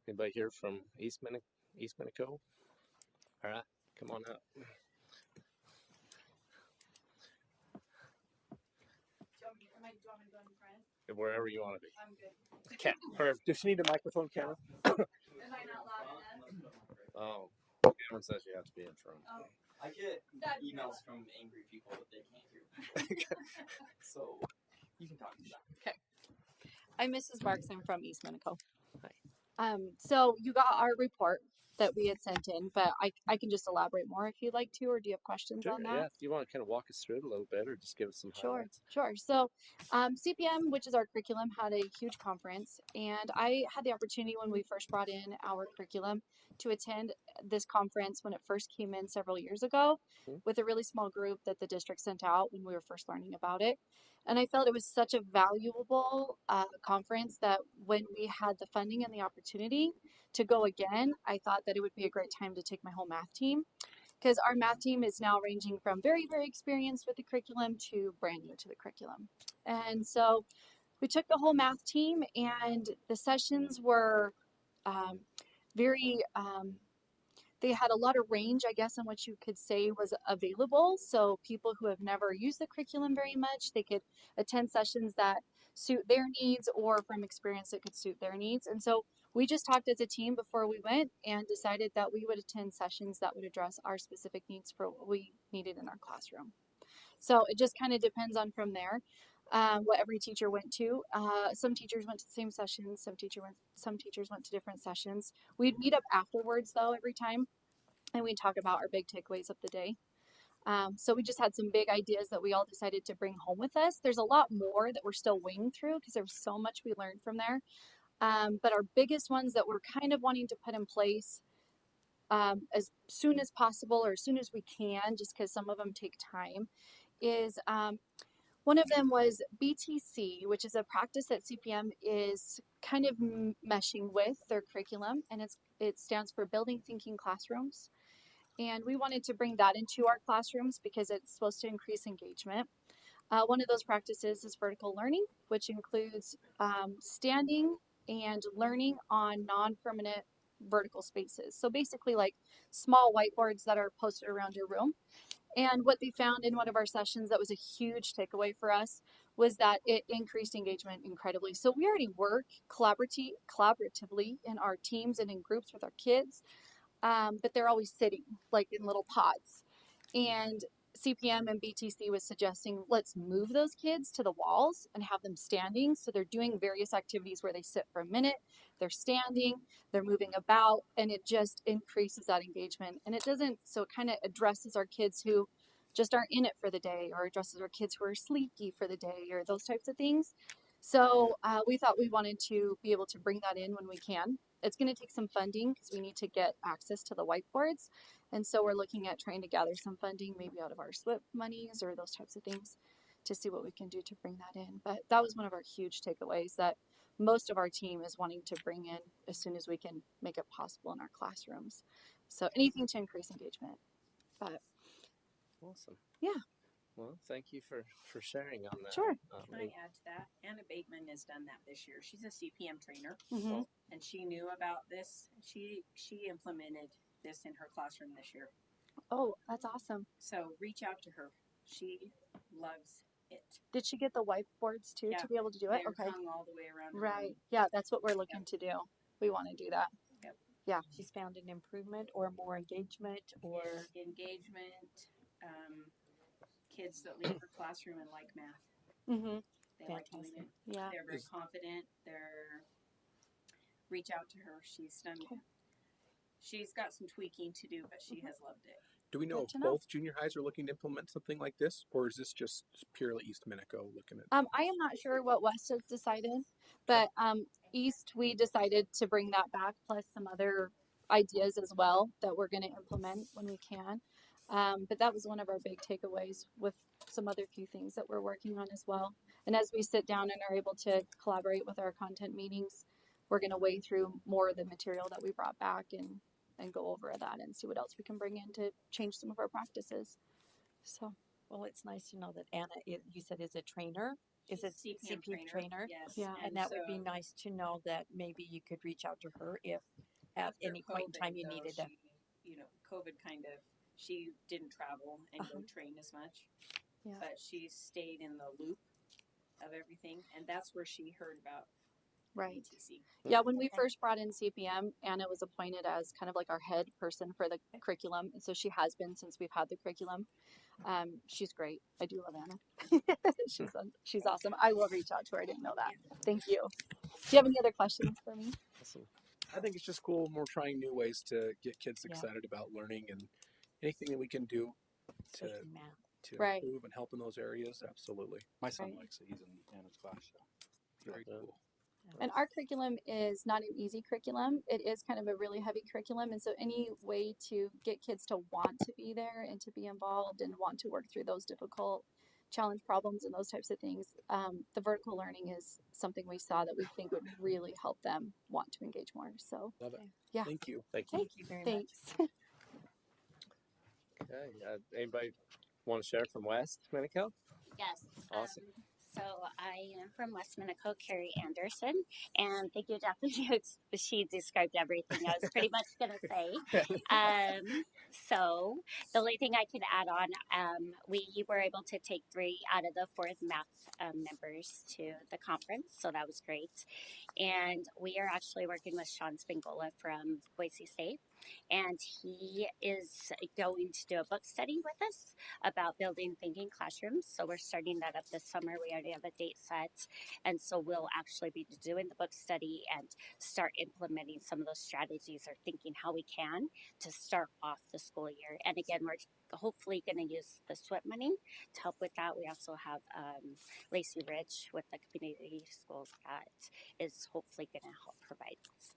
Anybody here from East Minico? All right, come on up. Do you want me to go in front? Wherever you want to be. I'm good. Okay, perfect. Does she need a microphone, Cameron? Am I not loud enough? Oh, Cameron says you have to be in front. Oh. I get emails from angry people that they can't hear. So you can talk. Okay. I'm Mrs. Marks. I'm from East Minico. Hi. So you got our report that we had sent in, but I can just elaborate more if you'd like to, or do you have questions Sure, on that? yeah. If you want to kind of walk us through it a little bit, or just give us some highlights. Sure. So CPM, which is our curriculum, had a huge conference, and I had the opportunity when we first brought in our curriculum to attend this conference when it first came in several years ago with a really small group that the district sent out when we were first learning about it. And I felt it was such a valuable conference that when we had the funding and the opportunity to go again, I thought that it would be a great time to take my whole math team, because our math team is now ranging from very, very experienced with the curriculum to brand new to the curriculum. And so we took the whole math team, and the sessions were they had a lot of range, I guess, on what you could say was available. So people who have never used the curriculum very much, they could attend sessions that suit their needs, or from experience that could suit their needs. And so we just talked as a team before we went and decided that we would attend sessions that would address our specific needs for what we needed in our classroom. So it just kind of depends on from there what every teacher went to. Some teachers went to the same sessions. Some teachers went to different sessions. We'd meet up afterwards though every time, and we'd talk about our big takeaways of the day. So we just had some big ideas that we all decided to bring home with us. There's a lot more that we're still weighing through because there's so much we learned from there. But our biggest ones that we're kind of wanting to put in place as soon as possible, or as soon as we can, just because some of them take time, is one of them was BTC, which is a practice that CPM is kind of meshing with their curriculum, and it stands for Building Thinking Classrooms. And we wanted to bring that into our classrooms because it's supposed to increase engagement. One of those practices is vertical learning, which includes standing and learning on non-permanent vertical spaces. So basically like small whiteboards that are posted around your room. And what they found in one of our sessions that was a huge takeaway for us was that it increased engagement incredibly. So we already work collaboratively in our teams and in groups with our kids, but they're always sitting like in little pods. And CPM and BTC was suggesting, let's move those kids to the walls and have them standing. So they're doing various activities where they sit for a minute, they're standing, they're moving about, and it just increases that engagement. And so it kind of addresses our kids who just aren't in it for the day, or addresses our kids who are sleepy for the day, or those types of things. So we thought we wanted to be able to bring that in when we can. It's going to take some funding because we need to get access to the whiteboards. And so we're looking at trying to gather some funding, maybe out of our SWIP monies or those types of things, to see what we can do to bring that in. But that was one of our huge takeaways that most of our team is wanting to bring in as soon as we can make it possible in our classrooms. So anything to increase engagement. But Awesome. Yeah. Well, thank you for sharing on that. Sure. Can I add to that? Anna Bateman has done that this year. She's a CPM trainer, and she knew about this. She implemented this in her classroom this year. Oh, that's awesome. So reach out to her. She loves it. Did she get the whiteboards too to be able to do it? They're hung all the way around. Right. Yeah, that's what we're looking to do. We want to do that. Yep. Yeah. She's found an improvement or more engagement or kids that leave her classroom and like math. Mm-hmm. They like doing it. Yeah. They're very confident. Reach out to her. She's got some tweaking to do, but she has loved it. Do we know if both junior highs are looking to implement something like this, or is this just purely East Minico looking at? I am not sure what West has decided, but East, we decided to bring that back, plus some other ideas as well that we're going to implement when we can. But that was one of our big takeaways, with some other few things that we're working on as well. And as we sit down and are able to collaborate with our content meetings, we're going to weigh through more of the material that we brought back and go over that and see what else we can bring in to change some of our practices. So, well, it's nice to know that Anna, you said, is a trainer. is a She's CP trainer. Yes. Yeah. And that would be nice to know that maybe you could reach out to her if at after any point in COVID, time you though, needed that. she, COVID kind of, she didn't travel and go train as much. Yeah. But she stayed in the loop of everything, and that's where she heard about Right. ETC. Yeah, when we first brought in CPM, Anna was appointed as kind of like our head person for the curriculum. And so she has been since we've had the curriculum. She's great. I do love Anna. she's awesome. I will reach out to her. I didn't know that. Thank you. Do you have any other questions for me? Awesome. I think it's just cool. We're trying new ways to get kids Yeah. excited about learning, and anything that we can do to Especially math. Right. improve and help in those areas. Absolutely. My son Right. likes it. He's in Anna's class. So. Very Yeah. cool. And our curriculum is not an easy curriculum. It is kind of a really heavy curriculum. And so any way to get kids to want to be there and to be involved and want to work through those difficult challenge problems and those types of things, the vertical learning is something we saw that we think would really help them want to engage more. So Love it. yeah. Thank you. Thank you. Thank you very much. Thanks. Okay. Anybody want to share from West Minico? Yes. Awesome. So I am from West Minico, Carrie Anderson, and thank you, Daphne. She described everything I was pretty much going to say. So the only thing I could add on, we were able to take 3 out of the 4 math members to the conference, so that was great. And we are actually working with Sean Spingola from Boise State, and he is going to do a book study with us about building thinking classrooms. So we're starting that up this summer. We already have a date set. And so we'll actually be doing the book study and start implementing some of those strategies or thinking how we can to start off the school year. And again, we're hopefully going to use the SWIP money to help with that. We also have Lacey Ridge with the community schools that is hopefully going to help provide this.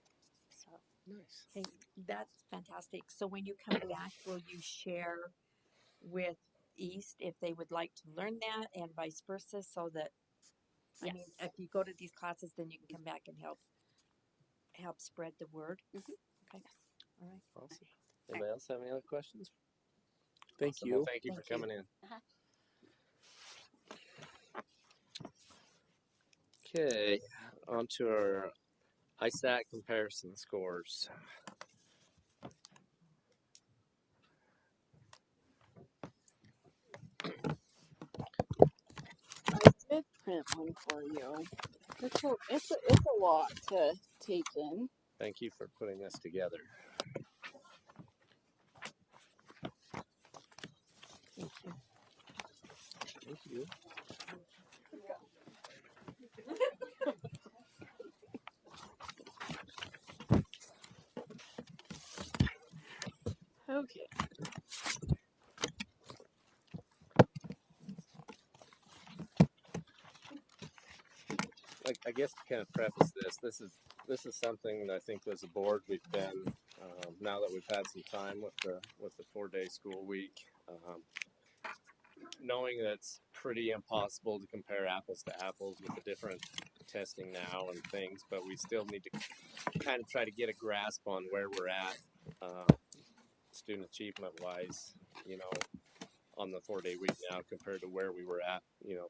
So Nice. Hey, that's fantastic. So when you come back, will you share with East if they would like to learn that and vice versa so that, I mean, Yes. if you go to these classes, then you can come back and help spread the word. Mhm. Okay. All right. Awesome. Anybody else have any other questions? Thank Awesome. you. Well, thank you for Thank you. coming in. Uh-huh. Okay, on to our ISAT comparison scores. I did print one for you. It's a lot to take in. Thank you for putting this together. Thank you. Thank you. Okay. Like, I guess to kind of preface this is something that I think as a board we've been now that we've had some time with the 4-day school week, knowing that it's pretty impossible to compare apples to apples with the different testing now and things, but we still need to kind of try to get a grasp on where we're at student achievement wise, on the 4-day week now compared to where we were at,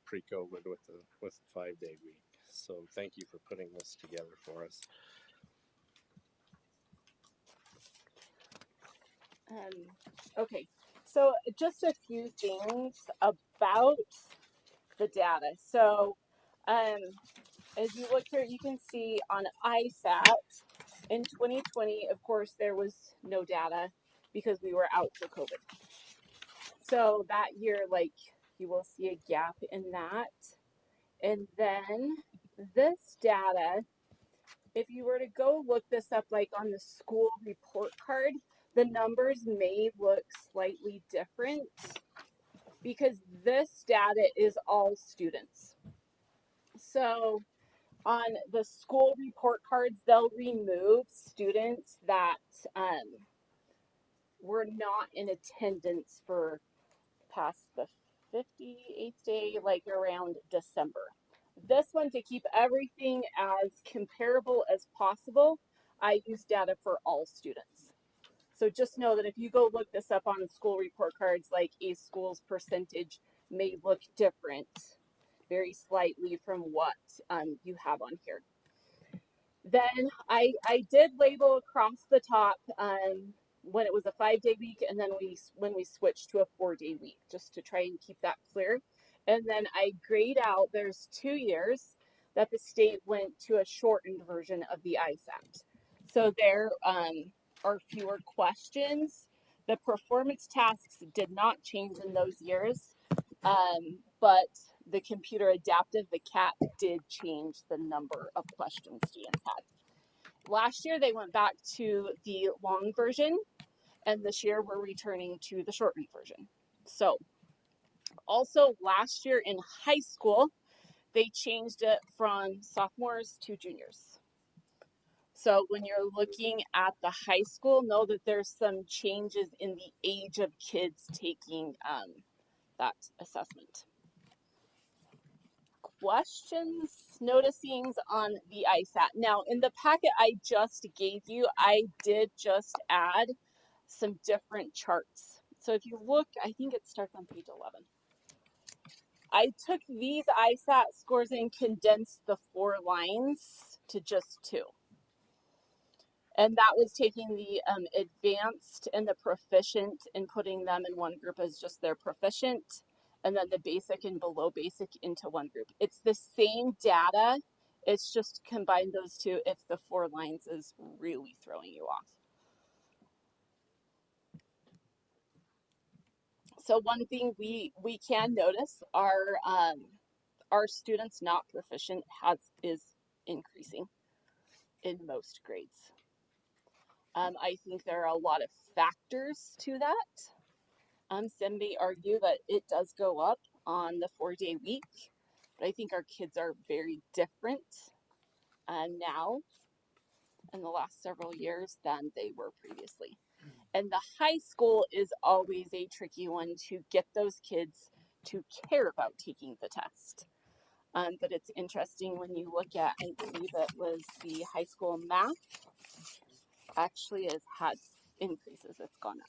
pre-COVID with the 5-day week. So thank you for putting this together for us. Okay. So just a few things about the data. So as you look here, you can see on ISAT in 2020, of course, there was no data because we were out for COVID. So that year, like, you will see a gap in that. And then this data, if you were to go look this up, like on the school report card, the numbers may look slightly different because this data is all students. So on the school report cards, they'll remove students that were not in attendance for past the 58th day, like around December. This one, to keep everything as comparable as possible, I use data for all students. So just know that if you go look this up on school report cards, like a school's percentage may look different very slightly from what you have on here. Then I did label across the top when it was a 5-day week, and then when we switched to a 4-day week, just to try and keep that clear. And then I grayed out, there's 2 years that the state went to a shortened version of the ISAT. So there are fewer questions. The performance tasks did not change in those years, but the computer adaptive, the CAT, did change the number of questions students had. Last year, they went back to the long version, and this year we're returning to the shortened version. So, also last year in high school, they changed it from sophomores to juniors. So when you're looking at the high school, know that there's some changes in the age of kids taking that assessment. Questions, noticings on the ISAT. Now, in the packet I just gave you, I did just add some different charts. So if you look, I think it starts on page 11. I took these ISAT scores and condensed the 4 lines to just 2. And that was taking the advanced and the proficient and putting them in one group as just their proficient, and then the basic and below basic into one group. It's the same data. It's just combine those two if the 4 lines is really throwing you off. So one thing we can notice are our students not proficient is increasing in most grades. I think there are a lot of factors to that. Some may argue that it does go up on the 4-day week, but I think our kids are very different now in the last several years than they were previously. And the high school is always a tricky one to get those kids to care about taking the test. But it's interesting when you look at, I believe it was the high school math, actually has had increases. It's gone up.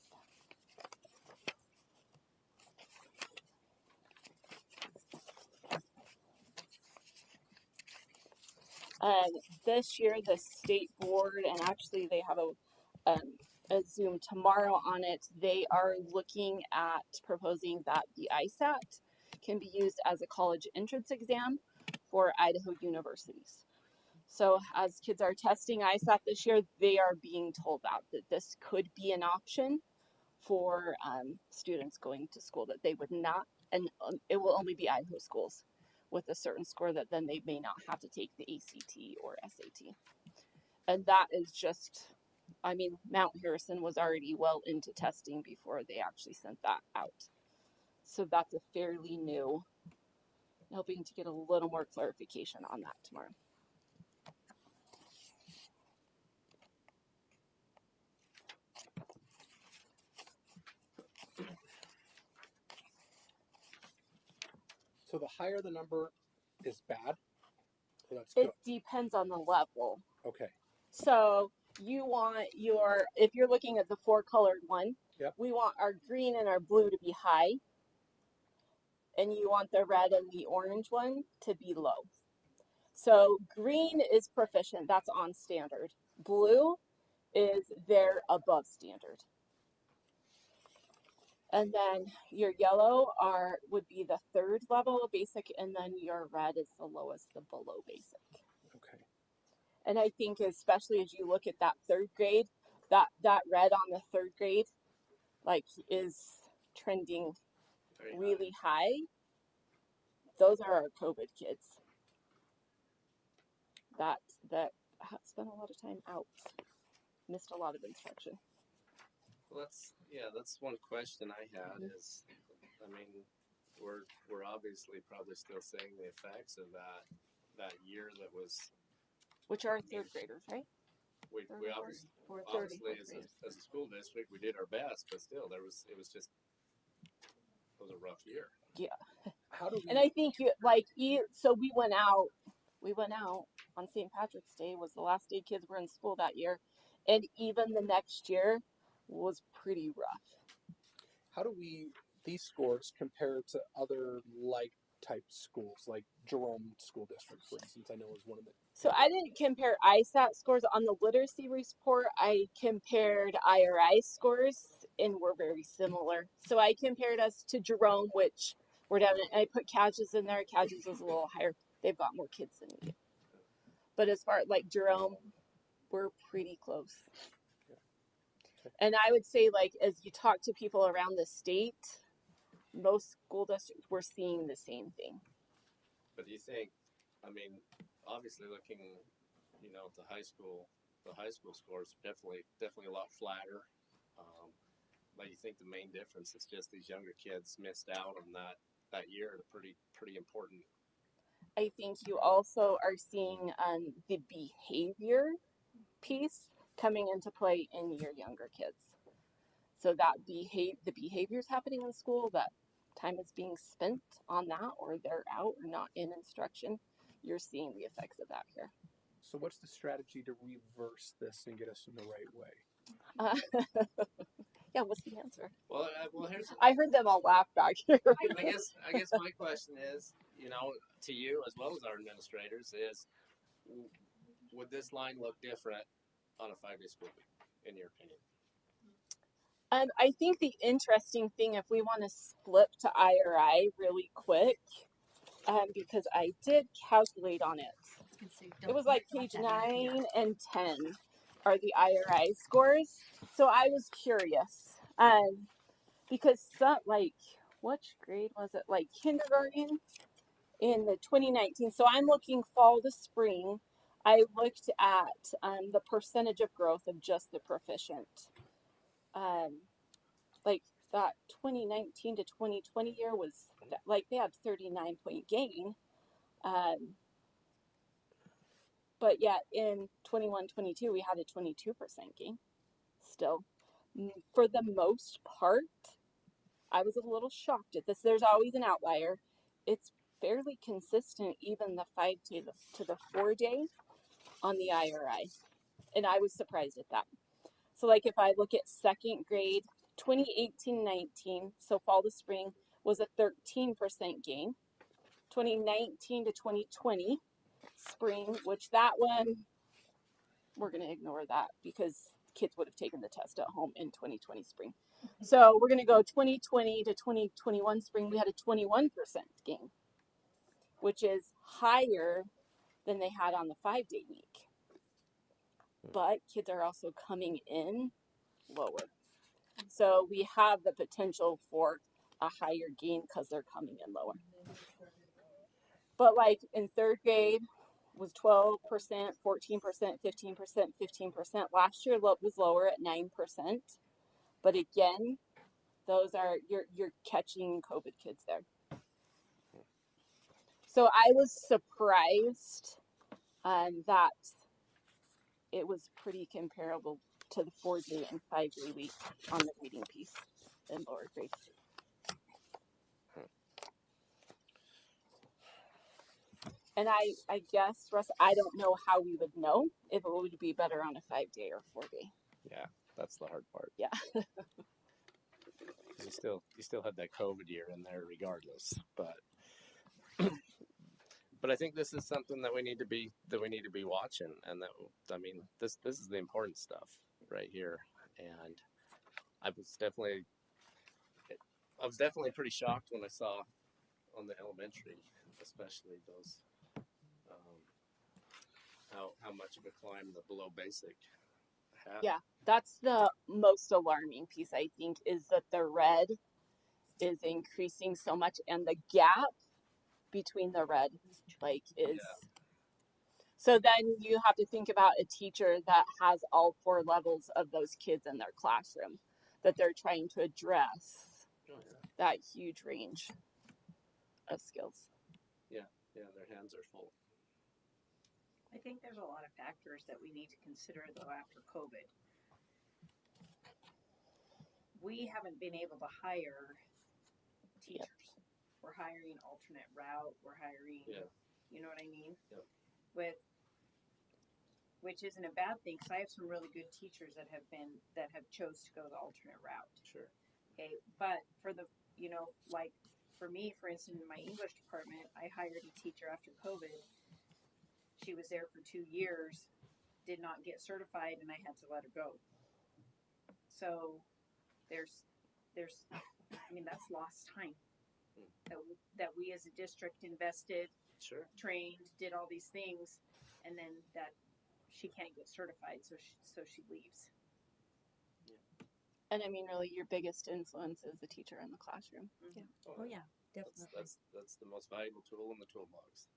This year, the state board, and actually they have a Zoom tomorrow on it, they are looking at proposing that the ISAT can be used as a college entrance exam for Idaho universities. So as kids are testing ISAT this year, they are being told that this could be an option for students going to school, that they would not, and it will only be Idaho schools with a certain score that then they may not have to take the ACT or SAT. And that is just, I mean, Mount Harrison was already well into testing before they actually sent that out. So that's a fairly new, hoping to get a little more clarification on that tomorrow. So the higher the number is bad, or that's good. It depends on the level. Okay. So you want your, if you're looking at the 4-colored one, yep, we want our green and our blue to be high. And you want the red and the orange one to be low. So green is proficient, that's on standard. Blue is they're above standard. And then your yellow would be the 3rd level basic, and then your red is the lowest, the below basic. Okay. And I think especially as you look at that 3rd grade, that red on the 3rd grade like is trending really high. Those are our COVID kids that spent a lot of time out, missed a lot of instruction. Well, that's one question I had is, I mean, we're obviously probably still seeing the effects of that year that was, Which are 3rd graders, right? we obviously as a school district we did our best, but still it was a rough year. Yeah. How do we? And I think so we went out on St. Patrick's Day was the last day kids were in school that year, and even the next year was pretty rough. How do these scores compare to other like type schools, like Jerome School District, for instance. I know is one of the. So I didn't compare ISAT scores on the literacy report. I compared IRI scores, and we're very similar. So I compared us to Jerome, which we're down. I put Cadges in there. Cadges is a little higher. They've got more kids than we do. But as far like Jerome, we're pretty close. And I would say, like, as you talk to people around the state, most school districts, we're seeing the same thing. But do you think, I mean, obviously looking, at the high school scores are definitely a lot flatter. But you think the main difference is just these younger kids missed out on that year at a pretty important. I think you also are seeing the behavior piece coming into play in your younger kids. So that the behaviors happening in school, that time is being spent on that, or they're out or not in instruction. You're seeing the effects of that here. So what's the strategy to reverse this and get us in the right way? Yeah, what's the answer? Well, I heard them all laugh back here. I guess my question is, to you as well as our administrators is, would this line look different on a 5-day school week, in your opinion? I think the interesting thing, if we want to flip to IRI really quick, because I did calculate on it. It was like page 9 and 10 are the IRI scores. So I was curious, because which grade was it? Like kindergarten in the 2019. So I'm looking fall to spring. I looked at the percentage of growth of just the proficient. Like that 2019 to 2020 year was like they had 39-point gain. But yet in 21-22 we had a 22% gain still. For the most part, I was a little shocked at this. There's always an outlier. It's fairly consistent, even the 5-day to the 4-day on the IRI. And I was surprised at that. So like if I look at second grade, 2018-19, so fall to spring, was a 13% gain. 2019 to 2020 spring, which that one, we're going to ignore that because kids would have taken the test at home in 2020 spring. So we're going to go 2020 to 2021 spring. We had a 21% gain, which is higher than they had on the 5-day week. But kids are also coming in lower. So we have the potential for a higher gain because they're coming in lower. But like in third grade was 12%, 14%, 15%, 15%. Last year was lower at 9%. But again, those are you're catching COVID kids there. So I was surprised that it was pretty comparable to the 4-day and 5-day week on the reading piece in lower grades. And I guess, Russ, I don't know how we would know if it would be better on a 5-day or 4-day. Yeah, that's the hard part. Yeah. You still had that COVID year in there regardless, but I think this is something that we need to be watching, and this is the important stuff right here. And I was definitely pretty shocked when I saw on the elementary, especially those how much of a climb the below basic had. Yeah, that's the most alarming piece, I think, is that the red is increasing so much, and the gap between the red is. So then you have to think about a teacher that has all 4 levels of those kids in their classroom that they're trying to address that huge range of skills. Yeah, their hands are full. I think there's a lot of factors that we need to consider though after COVID. We haven't been able to hire teachers. Yep. We're hiring alternate route. We're hiring, you know what I mean? Yep. Which isn't a bad thing because I have some really good teachers that have chose to go the alternate route. Sure. Okay, but for the, like for me, for instance, in my English department, I hired a teacher after COVID. She was there for 2 years, did not get certified, and I had to let her go. So there's, I mean, that's lost time that we as a district invested, Sure. trained, did all these things, and then that she can't get certified, so she leaves. And I mean, really, your biggest influence is the teacher in the classroom. Yeah. Oh yeah, definitely. That's the most valuable tool in the toolbox.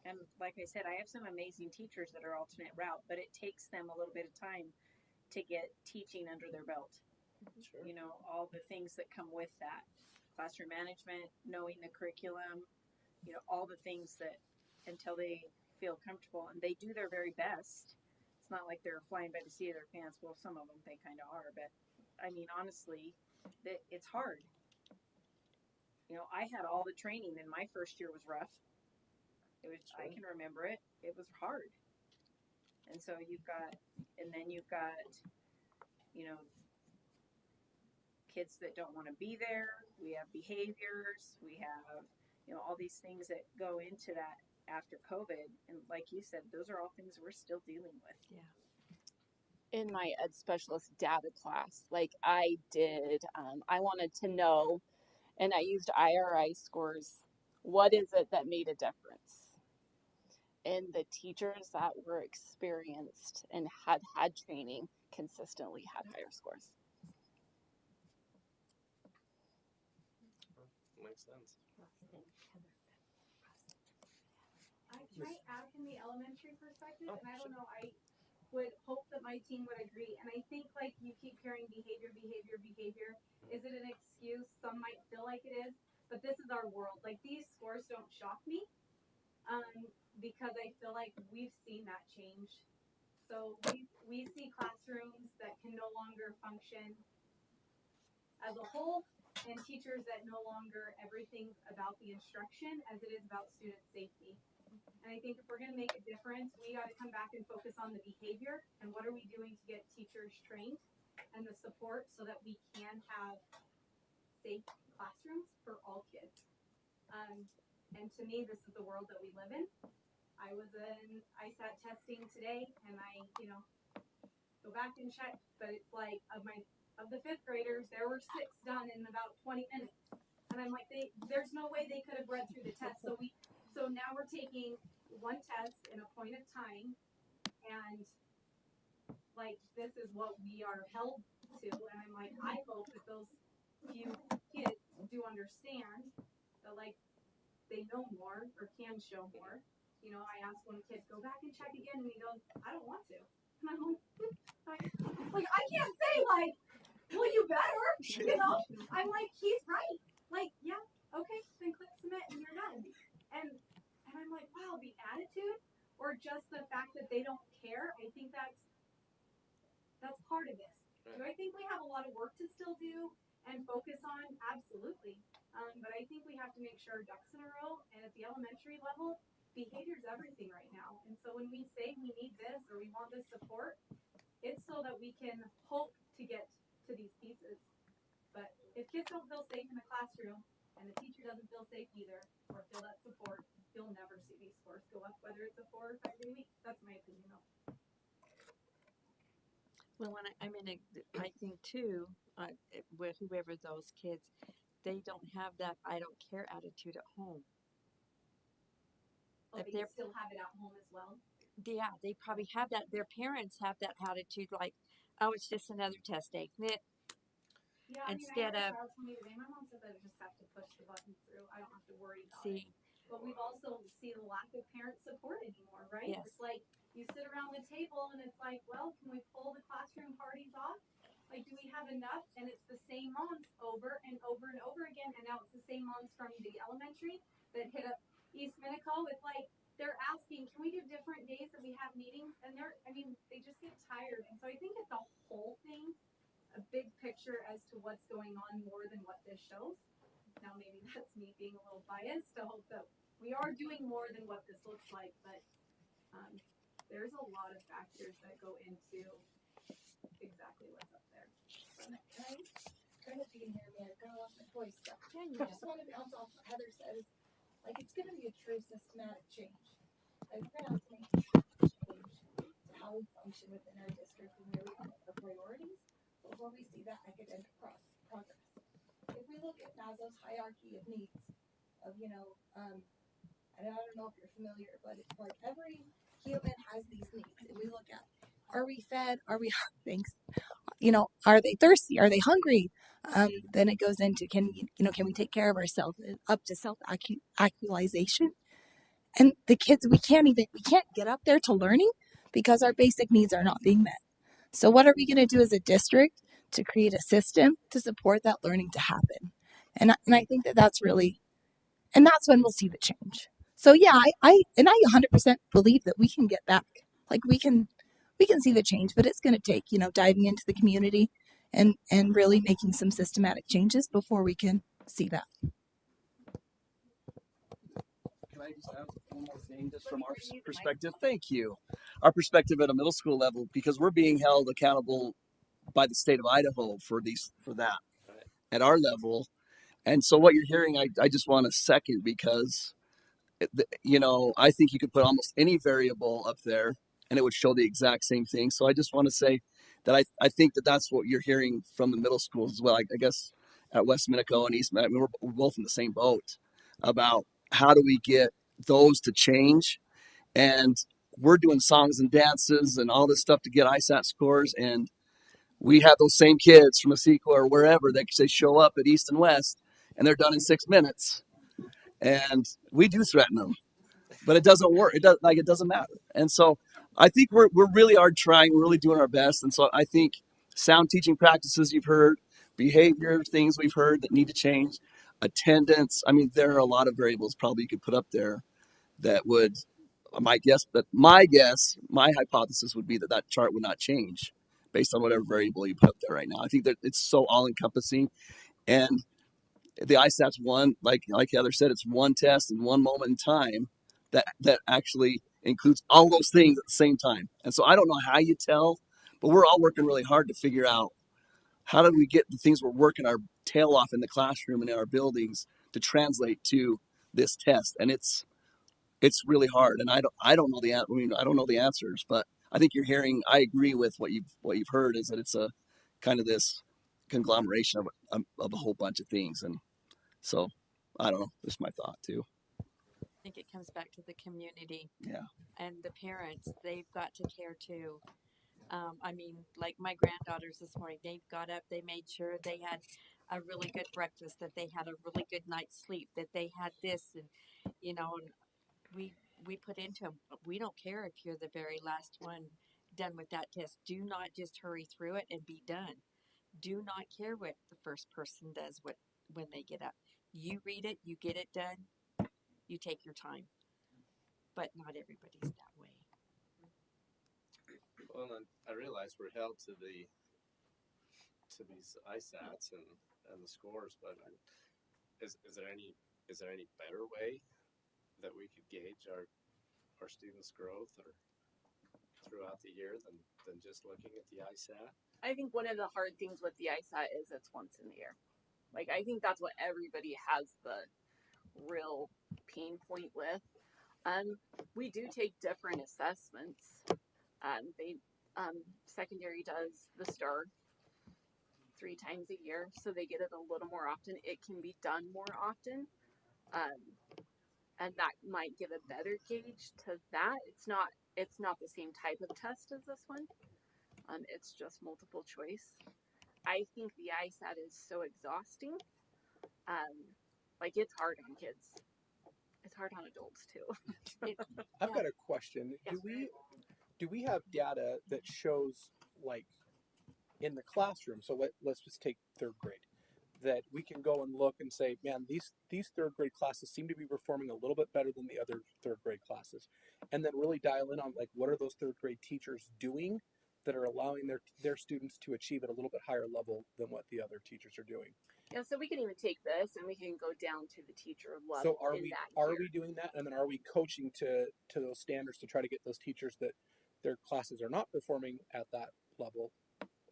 And like I said, I have some amazing teachers that are alternate route, but it takes them a little bit of time to get teaching under their belt. Sure. You know, all the things that come with that. Classroom management, knowing the curriculum, you know, all the things that until they feel comfortable, and they do their very best. It's not like they're flying by the seat of their pants. Well, some of them they kind of are, but I mean, honestly, it's hard. You know, I had all the training, and my first year was rough. It was, I can remember it. It was hard. And so you've got, you know, kids that don't want to be there. We have behaviors. We have, you know, all these things that go into that after COVID. And like you said, those are all things we're still dealing with. Yeah. In my ed specialist data class, like I did, I wanted to know, and I used IRI scores. What is it that made a difference? And the teachers that were experienced and had training consistently had higher scores. Makes sense. Can I add from the elementary perspective? And I don't know, I would hope that my team would agree. And I think like you keep hearing behavior. Is it an excuse? Some might feel like it is, but this is our world. Like these scores don't shock me, because I feel like we've seen that change. So we see classrooms that can no longer function as a whole, and teachers that no longer everything's about the instruction as it is about student safety. And I think if we're going to make a difference, we got to come back and focus on the behavior and what are we doing to get teachers trained and the support so that we can have safe classrooms for all kids. And to me, this is the world that we live in. I was in ISAT testing today, and I, go back and check, but it's like of the fifth graders, there were 6 done in about 20 minutes. And I'm like, there's no way they could have read through the test. So now we're taking one test in a point of time, and like this is what we are held to. And I'm like, I hope that those few kids do understand that like they know more or can show more. You know, I asked one kid, go back and check again, and he goes, I don't want to. And I'm like I can't say like, well, you better, I'm like, he's right. Like, yeah, okay, then click submit and you're done. And I'm like, wow, the attitude or just the fact that they don't care, I think that's part of this. Do I think we have a lot of work to still do and focus on? Absolutely. But I think we have to make sure our ducks in a row, and at the elementary level, behavior is everything right now. And so when we say we need this or we want this support, it's so that we can hope to get to these pieces. But if kids don't feel safe in the classroom and the teacher doesn't feel safe either or feel that support, you'll never see these scores go up, whether it's a 4 or 5 day week. That's my opinion though. Well, when I think too, with whoever those kids, they don't have that I don't care attitude at home. But they still have it at home as well. Yeah, they probably have that. Their parents have that attitude like, oh, it's just another test day. Yeah, Instead I of, child told me today, my mom said that I just have to push the button through. I don't have to worry about see, it. But we've also seen a lack of parent support anymore, right? Yes. It's like you sit around the table and it's like, well, can we pull the classroom parties off? Like, do we have enough? And it's the same moms over and over and over again. And now it's the same moms from the elementary that hit up East Minico. It's like they're asking, can we do different days that we have meetings? And they just get tired. And so I think it's a whole thing, a big picture as to what's going on more than what this shows. Now maybe that's me being a little biased to hope that we are doing more than what this looks like, but there's a lot of factors that go into exactly what's up there. Can I try to be near America? McCoy stuff. I just want to bounce off what Heather says. Like, it's going to be a true systematic change. Like, we're going to have to make a change to how we function within our district and really look at our priorities before we see that academic progress. If we look at Maslow's hierarchy of needs, of, and I don't know if you're familiar, but it's like every human has these needs. And we look at, are we fed? Are we, thanks. Are they thirsty? Are they hungry? Then it goes into, can we take care of ourselves, up to self-actualization? And the kids, we can't get up there to learning because our basic needs are not being met. So what are we going to do as a district to create a system to support that learning to happen? And I think that's really, and that's when we'll see the change. So yeah, I 100% believe that we can get back. Like we can see the change, but it's going to take, diving into the community and really making some systematic changes before we can see that. Can I just add one more thing just from our perspective? Thank you. Our perspective at a middle school level, because we're being held accountable by the state of Idaho for that at our level. And so what you're hearing, I just want to second because, I think you could put almost any variable up there and it would show the exact same thing. So I just want to say that I think that's what you're hearing from the middle schools as well. I guess at West Minico and East Minico, we're both in the same boat about how do we get those to change. And we're doing songs and dances and all this stuff to get ISAT scores. And we have those same kids from Asequa or wherever that they show up at East and West and they're done in 6 minutes. And we do threaten them, but it doesn't work. It doesn't matter. And so I think we're really are trying, we're really doing our best. And so I think sound teaching practices you've heard, behavior things we've heard that need to change, attendance. I mean, there are a lot of variables probably you could put up there that would, my hypothesis would be that chart would not change based on whatever variable you put up there right now. I think that it's so all encompassing. And the ISAT's one, like Heather said, it's one test in one moment in time that actually includes all those things at the same time. And so I don't know how you tell, but we're all working really hard to figure out how do we get the things we're working our tail off in the classroom and in our buildings to translate to this test. And it's really hard. And I don't know I don't know the answers, but I think I agree with what you've heard is that it's a kind of this conglomeration of a whole bunch of things. And so I don't know. That's my thought too. I think it comes back to the community. Yeah. And the parents, they've got to care too. Like my granddaughters this morning, they got up, they made sure they had a really good breakfast, that they had a really good night's sleep, that they had this, and and we put into them. We don't care if you're the very last one done with that test. Do not just hurry through it and be done. Do not care what the first person does when they get up. You read it, you get it done, you take your time. But not everybody's that way. Well, and I realize we're held to these ISATs and the scores, but is there any better way that we could gauge our students' growth or throughout the year than just looking at the ISAT? I think one of the hard things with the ISAT is it's once in the year. Like, I think that's what everybody has the real pain point with. We do take different assessments. Secondary does the STAR 3 times a year, so they get it a little more often. It can be done more often, and that might give a better gauge to that. It's not the same type of test as this one. It's just multiple choice. I think the ISAT is so exhausting. It's hard on kids. It's hard on adults too. I've got a question. Do we have data that shows, like, in the classroom? So let's just take 3rd grade. That we can go and look and say, man, these 3rd grade classes seem to be performing a little bit better than the other 3rd grade classes, and then really dial in on, like, what are those 3rd grade teachers doing that are allowing their students to achieve at a little bit higher level than what the other teachers are doing. Yeah, so we can even take this and we can go down to the teacher level. So are we doing that, and then are we coaching to those standards to try to get those teachers that their classes are not performing at that level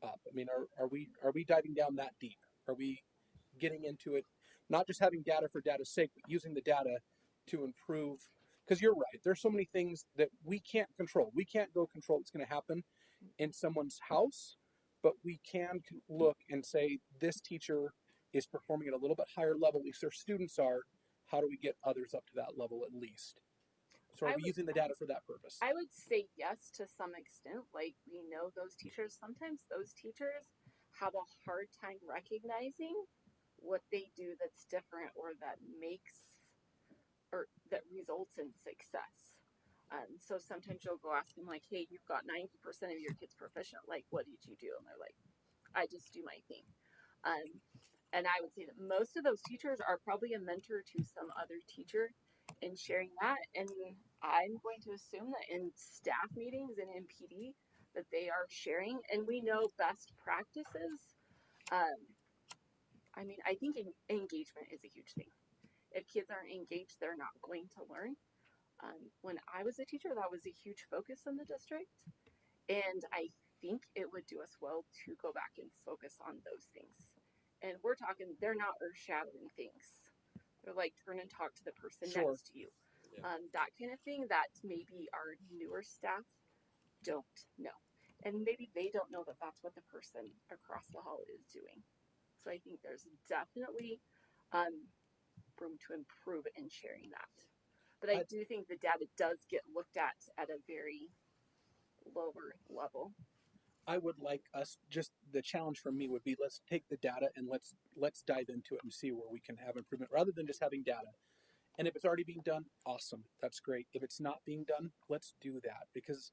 up? I mean, are we diving down that deep? Are we getting into it, not just having data for data's sake, but using the data to improve. Because you're right, there's so many things that we can't control. We can't go control what's going to happen in someone's house, but we can look and say this teacher is performing at a little bit higher level. At least their students are. How do we get others up to that level at least? So are we using the data for that purpose? I would say yes to some extent. Like we know those teachers, sometimes those teachers have a hard time recognizing what they do that's different or that makes or that results in success. So sometimes you'll go ask them like, hey, you've got 90% of your kids proficient. Like, what did you do? And they're like, I just do my thing. And I would say that most of those teachers are probably a mentor to some other teacher in sharing that. And I'm going to assume that in staff meetings and in PD that they are sharing. And we know best practices. I mean, I think engagement is a huge thing. If kids aren't engaged, they're not going to learn. When I was a teacher, that was a huge focus in the district. And I think it would do us well to go back and focus on those things. And we're talking, they're not earth shattering things. They're like turn and talk to the person next to you. Yeah. That kind of thing that maybe our newer staff don't know. And maybe they don't know that that's what the person across the hall is doing. So I think there's definitely room to improve in sharing that. But I do think the data does get looked at a very lower level. I would like us, just the challenge for me would be, let's take the data and let's dive into it and see where we can have improvement rather than just having data. And if it's already being done, awesome, that's great. If it's not being done, let's do that, because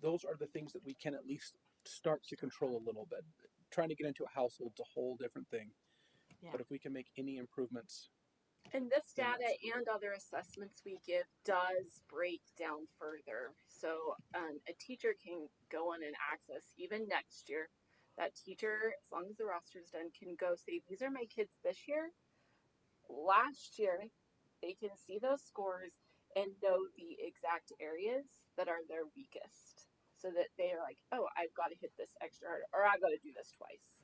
those are the things that we can at least start to control a little bit. Trying to get into a household's a whole different thing. Yeah. But if we can make any improvements. And this data and other assessments we give does break down further. So a teacher can go on and access, even next year, that teacher, as long as the roster is done, can go say, these are my kids this year. Last year, they can see those scores and know the exact areas that are their weakest. So that they are like, oh, I've got to hit this extra hard, or I've got to do this twice.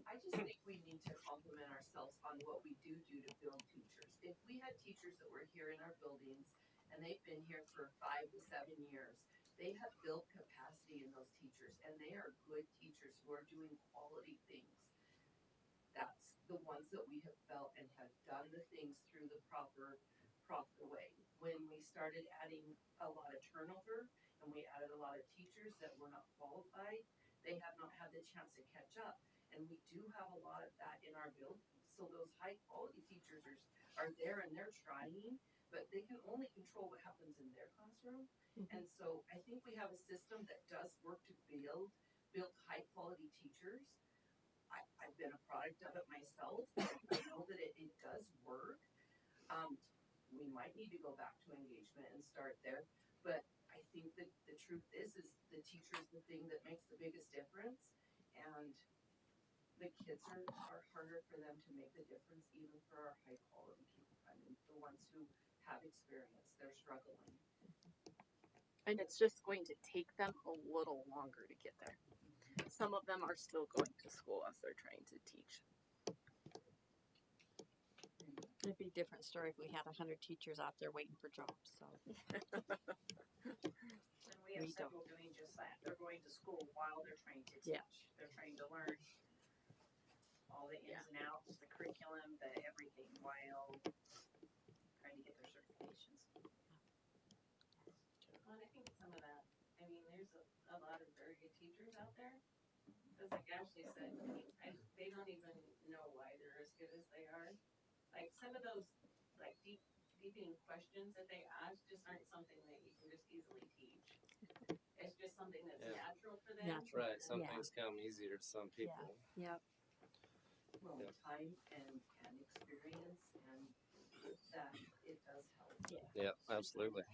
I just think we need to compliment ourselves on what we do to build teachers. If we had teachers that were here in our buildings and they've been here for 5 to 7 years, they have built capacity in those teachers and they are good teachers who are doing quality things. That's the ones that we have felt and have done the things through the proper way. When we started adding a lot of turnover and we added a lot of teachers that were not qualified, they have not had the chance to catch up. And we do have a lot of that in our buildings. So those high quality teachers are there and they're trying, but they can only control what happens in their classroom. Mm-hmm. And so I think we have a system that does work to build high quality teachers. I've been a product of it myself. I know that it does work. We might need to go back to engagement and start there. But I think that the truth is the teacher is the thing that makes the biggest difference. And the kids are harder for them to make the difference, even for our high quality people. I mean, the ones who have experience, they're struggling. And it's just going to take them a little longer to get there. Some of them are still going to school as they're trying to teach. It'd be a different story if we had 100 teachers out there waiting for jobs. So. And we have several doing just that. They're going to school while they're trying to teach. Yeah. They're trying to learn all the ins and outs, the curriculum, the everything, while trying to get their certifications. Well, I think some of that, I mean, there's a lot of very good teachers out there. Because like Ashley said, they don't even know why they're as good as they are. Like some of those like deepening questions that they ask just aren't something that you can just easily teach. It's just something that's natural for them. That's right. Some things come easier to some people. Yeah. Well, time and experience and that it does help. Yeah, absolutely.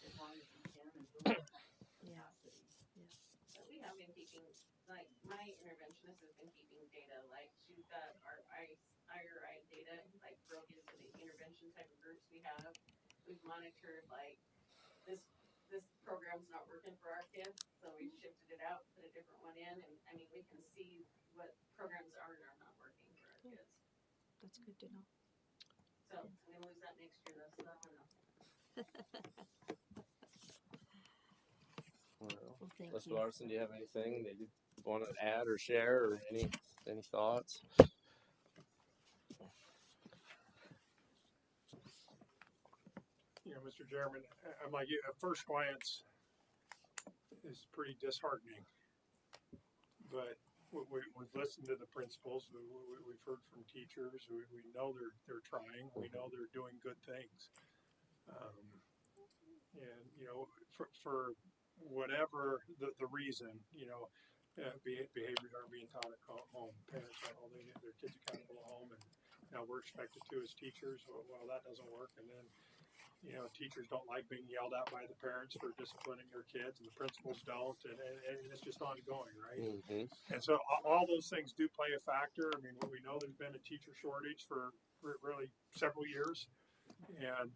As long as we can and build capacity. Yeah. But we have been keeping, like my interventionist has been keeping data. Like she's got our IRI data like broke into the intervention type of groups we have. We've monitored like this program's not working for our kids, so we shifted it out, put a different one in, and I mean, we can see what programs are and are not working for our kids. That's good to know. So I'm gonna lose that next year, though, so that one though. Well, thank Mr. you. Larson, do you have anything that you want to add or share, or any thoughts? You know, Mr. Chairman, I'm like you, at first glance is pretty disheartening, but we've listened to the principals, we've heard from teachers, we know they're trying, we know they're doing good things. And, you know, for whatever the reason, you know, behaviors aren't being taught at home, parents aren't holding their kids accountable at home, and now we're expected to as teachers. Well, that doesn't work, and then, you know, teachers don't like being yelled at by the parents for disciplining their kids, and the principals don't, and it's just ongoing, right? Mm-hmm. And so all those things do play a factor. I mean, we know there's been a teacher shortage for really several years, and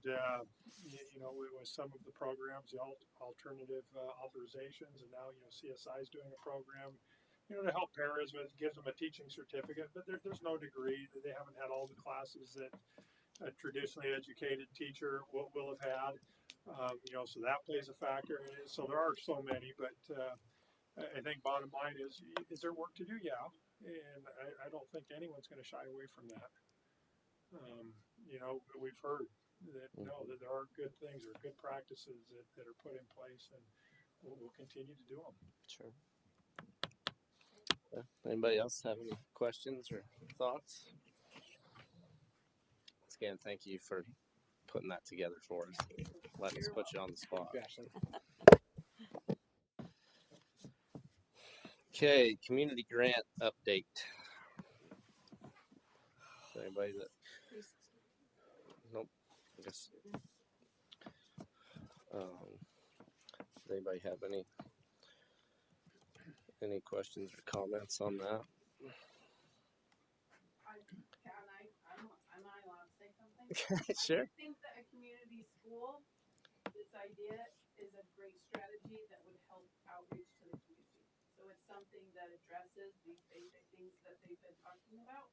you know, with some of the programs, the alternative authorizations, and now, you know, CSI is doing a program, you know, to help paras, with gives them a teaching certificate, but there's no degree. They haven't had all the classes that a traditionally educated teacher will have had, you know, so that plays a factor. So there are so many, but I think bottom line is there work to do? Yeah, and I don't think anyone's going to shy away from that. You know, we've heard that that there are good things or good practices that are put in place, and we'll continue to do them. Sure. Yeah. Anybody else have any questions or thoughts? Once again, thank you for putting that together for us. Letting us put you on the spot. Okay, community grant update. Anybody that? Nope. I guess. Does anybody have any questions or comments on that? Am I allowed to say something? Sure. I think that a community school, this idea is a great strategy that would help outreach to the community. So it's something that addresses these basic things that they've been talking about,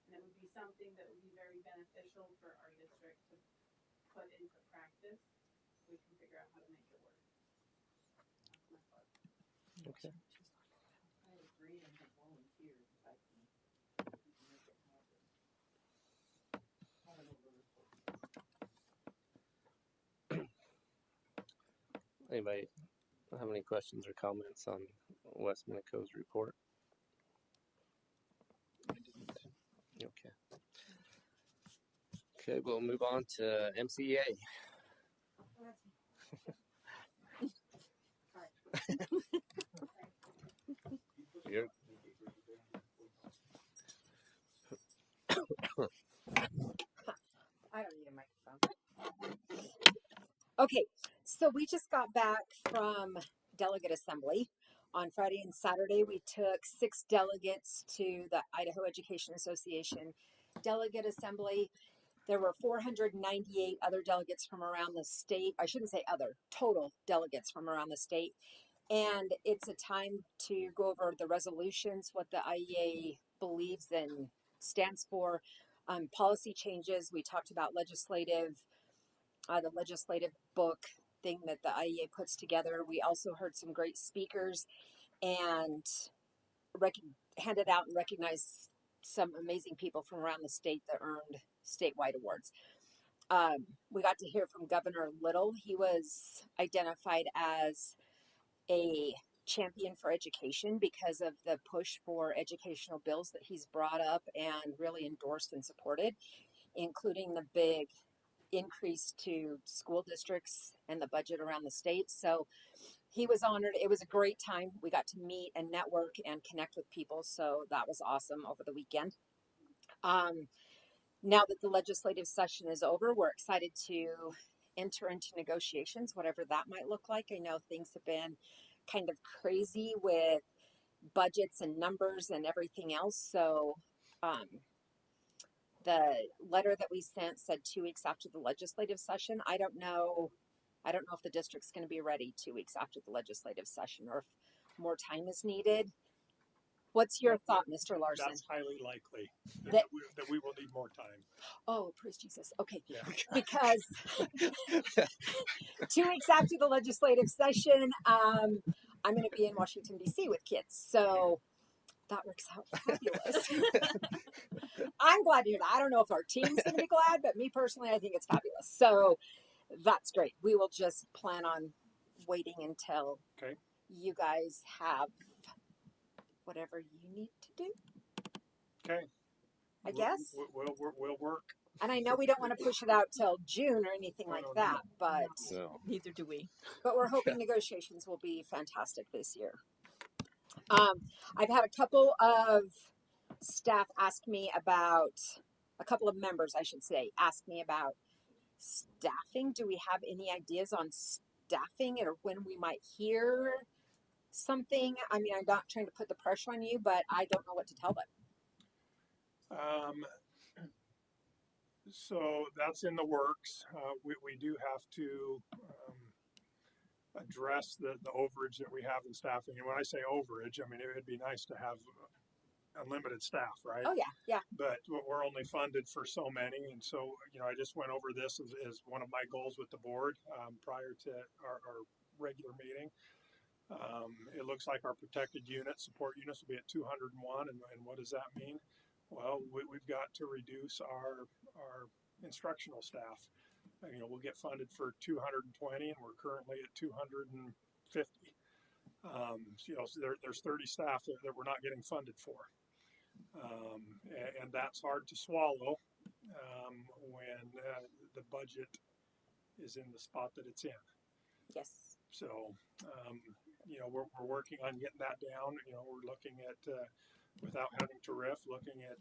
and it would be something that would be very beneficial for our district to put into practice. We can figure out how to make it work. That's my thought. Okay. I agree and have volunteered if I can make it happen. Anybody have any questions or comments on West Minico's report? Okay. Okay, we'll move on to MCEA. You're I don't need a microphone. Okay, so we just got back from delegate assembly. On Friday and Saturday, we took 6 delegates to the Idaho Education Association delegate assembly. There were 498 other delegates from around the state. I shouldn't say other, total delegates from around the state. And it's a time to go over the resolutions, what the IEA believes and stands for, policy changes. We talked about the legislative book thing that the IEA puts together. We also heard some great speakers and handed out and recognized some amazing people from around the state that earned statewide awards. We got to hear from Governor Little. He was identified as a champion for education because of the push for educational bills that he's brought up and really endorsed and supported, including the big increase to school districts and the budget around the state. So he was honored. It was a great time. We got to meet and network and connect with people. So that was awesome over the weekend. Now that the legislative session is over, we're excited to enter into negotiations, whatever that might look like. I know things have been kind of crazy with budgets and numbers and everything else. So the letter that we sent said 2 weeks after the legislative session. I don't know. I don't know if the district's going to be ready 2 weeks after the legislative session or if more time is needed. What's your thought, Mr. Larson? That's highly likely That- that we will need more time. Oh, praise Jesus. Okay. Yeah. Because 2 weeks after the legislative session, I'm going to be in Washington, D.C. with kids. So that works out fabulous. I'm glad to hear that. I don't know if our team's going to be glad, but me personally, I think it's fabulous. So that's great. We will just plan on waiting until you guys have whatever you need to do. Okay. I guess. We'll work. And I know we don't want to push it out till June or anything like that, but neither do we. But we're hoping negotiations will be fantastic this year. I've had a couple of staff ask me about, a couple of members, I should say, ask me about staffing. Do we have any ideas on staffing or when we might hear something? I mean, I'm not trying to put the pressure on you, but I don't know what to tell them. So that's in the works. We do have to address the overage that we have in staffing. And when I say overage, I mean, it would be nice to have unlimited staff, right? Oh, yeah. But we're only funded for so many. And so, I just went over this as one of my goals with the board prior to our regular meeting. It looks like our protected units, support units will be at 201. And what does that mean? Well, we've got to reduce our instructional staff. We'll get funded for 220, and we're currently at 250. So there's 30 staff that we're not getting funded for, and that's hard to swallow when the budget is in the spot that it's in. Yes. So, we're working on getting that down. We're looking at without having to riff, looking at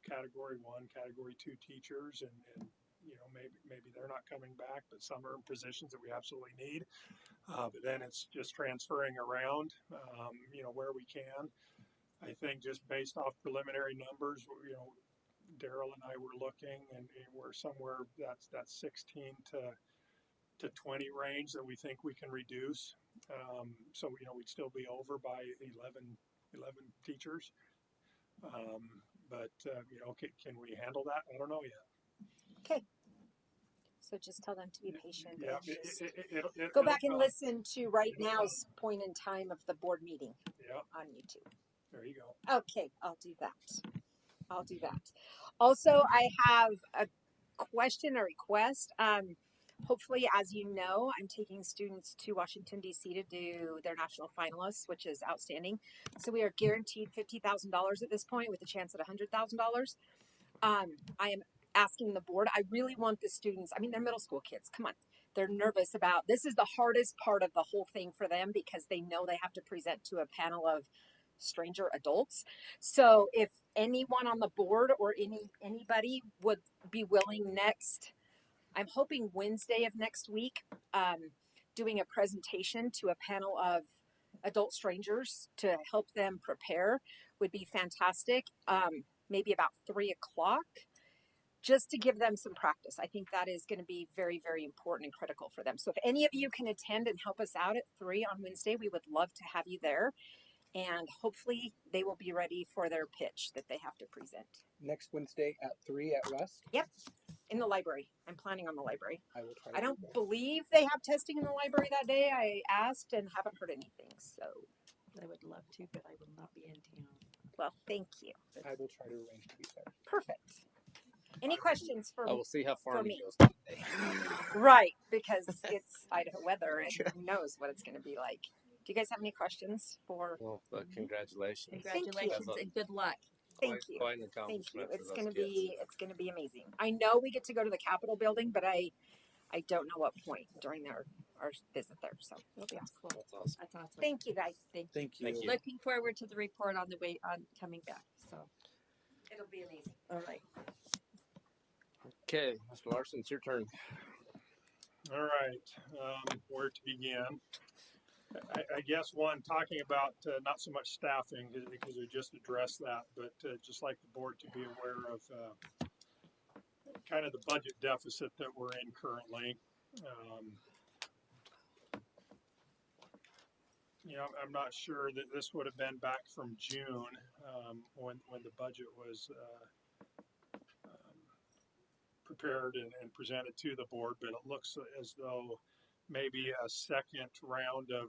category 1, category 2 teachers, and maybe they're not coming back, but some are in positions that we absolutely need. But then it's just transferring around, where we can. I think just based off preliminary numbers, Daryl and I were looking, and we're somewhere that's 16 to 20 range that we think we can reduce. So we'd still be over by 11 teachers. But can we handle that? I don't know yet. Okay. So just tell them to be patient. Yeah, and go back and listen to right now's point in time of the board meeting on YouTube. There you go. Okay, I'll do that. Also, I have a question or request. Hopefully, as you know, I'm taking students to Washington, D.C. to do their national finalists, which is outstanding. So we are guaranteed $50,000 at this point with a chance at $100,000. I am asking the board, I really want the students, I mean, they're middle school kids. Come on. They're nervous about, this is the hardest part of the whole thing for them because they know they have to present to a panel of stranger adults. So if anyone on the board or anybody would be willing next, I'm hoping Wednesday of next week, doing a presentation to a panel of adult strangers to help them prepare would be fantastic. Maybe about 3:00, just to give them some practice. I think that is going to be very, very important and critical for them. So if any of you can attend and help us out at 3 on Wednesday, we would love to have you there. And hopefully they will be ready for their pitch that they have to present. Next Wednesday at 3 at West? Yep. In the library. I'm planning on the library. I will try. I don't believe they have testing in the library that day. I asked and haven't heard anything. So I would love to, but I will not be in town. Well, thank you. I will try to arrange to be there. Perfect. Any questions for me? I will see how far me goes today. Right, because it's Idaho weather and who knows what it's going to be like. Do you guys have any questions for? Well, but congratulations. Congratulations and good luck. Thank you. Quite an Thank you. accomplishment. It's going to be amazing. I know we get to go to the Capitol building, but I don't know what point during our visit there. So it'll be awesome. That's awesome. That's awesome. Thank you guys. Thank you. Looking forward to the report on the way on coming back. So it'll be amazing. All right. Okay, Mr. Larson, it's your turn. All right, where to begin? I guess talking about not so much staffing because we just addressed that, but just like the board to be aware of kind of the budget deficit that we're in currently. I'm not sure that this would have been back from June when the budget was prepared and presented to the board, but it looks as though maybe a second round of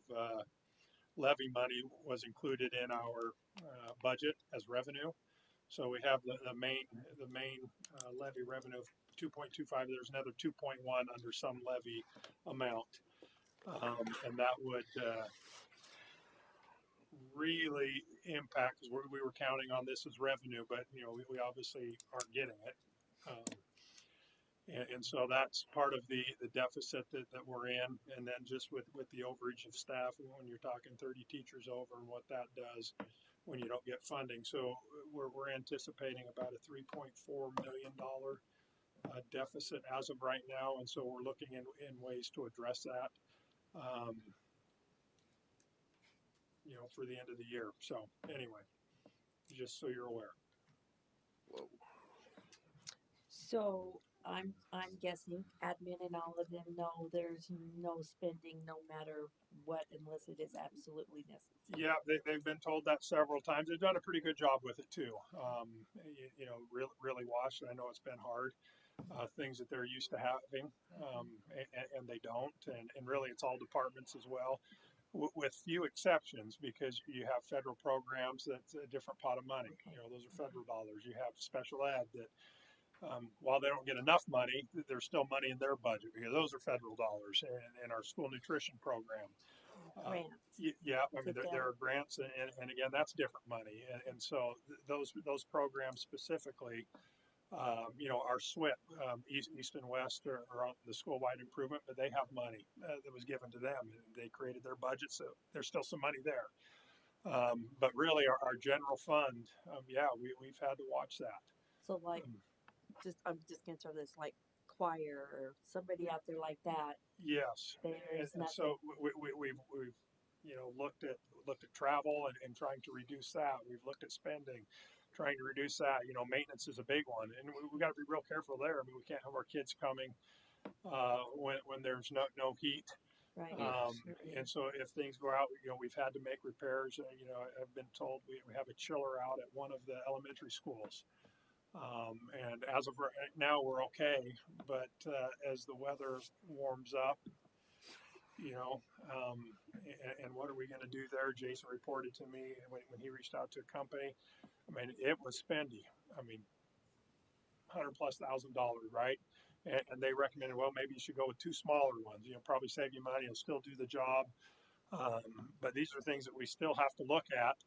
levy money was included in our budget as revenue. So we have the main levy revenue of 2.25. There's another 2.1 under some levy amount, and that would really impact, because we were counting on this as revenue, but we obviously aren't getting it. And so that's part of the deficit that we're in. And then just with the overage of staff, when you're talking 30 teachers over and what that does when you don't get funding. So we're anticipating about a $3.4 million deficit as of right now. And so we're looking in ways to address that, for the end of the year. So anyway, just so you're aware. Whoa. So I'm guessing admin and all of them know there's no spending no matter what unless it is absolutely necessary. Yeah, they've been told that several times. They've done a pretty good job with it too. Really watched. I know it's been hard. Things that they're used to having, and they don't. And really, it's all departments as well, with few exceptions, because you have federal programs that's a different pot of money. Those are federal dollars. You have special ed that, while they don't get enough money, there's still money in their budget because those are federal dollars. And our school nutrition program. Grants. Yeah, I mean there are grants, and again that's different money, and so those programs specifically, our SWIP, East and West are on the school-wide improvement, but they have money that was given to them, and they created their budget, so there's still some money there. But really, our general fund, we've had to watch that. So I'm just gonna throw this like choir or somebody out there like that. Yes, There's and nothing. so we've looked at travel and trying to reduce that. We've looked at spending, trying to reduce that. Maintenance is a big one, and we got to be real careful there. I mean, we can't have our kids coming when there's no heat. Right. And so if things go out, we've had to make repairs. I've been told we have a chiller out at one of the elementary schools. And as of right now, we're okay. But as the weather warms up, and what are we going to do there? Jason reported to me when he reached out to a company. I mean, it was spendy. I mean, $100,000+, right? And they recommended, well, maybe you should go with two smaller ones. Probably save you money and still do the job. But these are things that we still have to look at,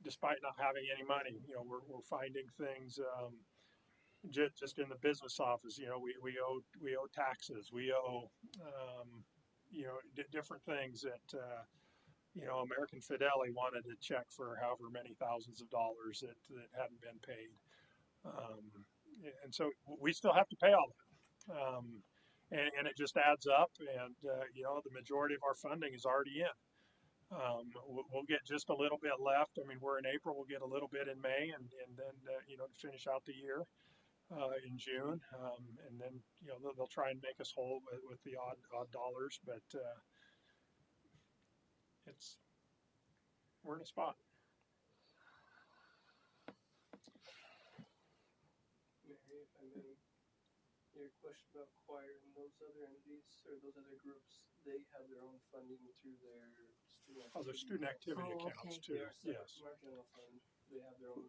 despite not having any money. We're finding things. Just in the business office, we owe taxes, we owe, different things that, American Fidelity wanted a check for however many thousands of dollars that hadn't been paid. And so we still have to pay all that. And it just adds up. And, the majority of our funding is already in. We'll get just a little bit left. I mean, we're in April, we'll get a little bit in May, and then, to finish out the year. In June, and then they'll try and make us whole with the odd dollars, but we're in a spot. Mary, if I may, your question about choir and those other entities or those other groups, they have their own funding through their student activity. Their student activity accounts too. Yes. From our general fund, they have their own.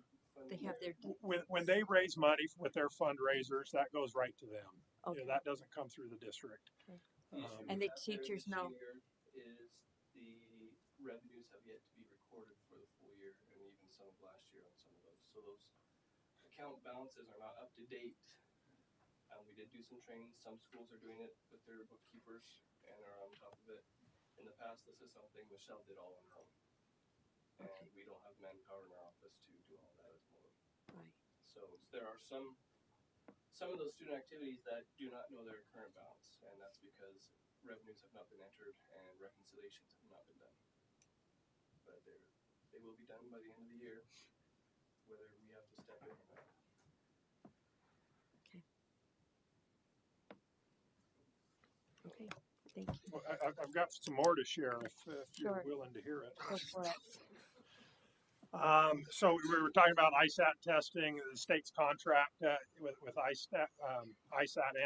They have their when they raise money with their fundraisers, that goes right to them. Okay. That doesn't come through the district. Okay. And the teachers know. Is the revenues have yet to be recorded for the full year, and even some of last year on some of those. So those account balances are not up to date. We did do some training. Some schools are doing it with their bookkeepers and are on top of it. In the past, this is something Michelle did all on her own. And we don't have manpower in our office to do all that at the moment. Right. So there are some of those student activities that do not know their current balance, and that's because revenues have not been entered and reconciliations have not been done. But they will be done by the end of the year, whether we have to step in or not. Okay. Thank you. Well, I've got some more to share if you're Sure. willing to hear it. Go for it. So we were talking about ISAT testing. The state's contract with ISAT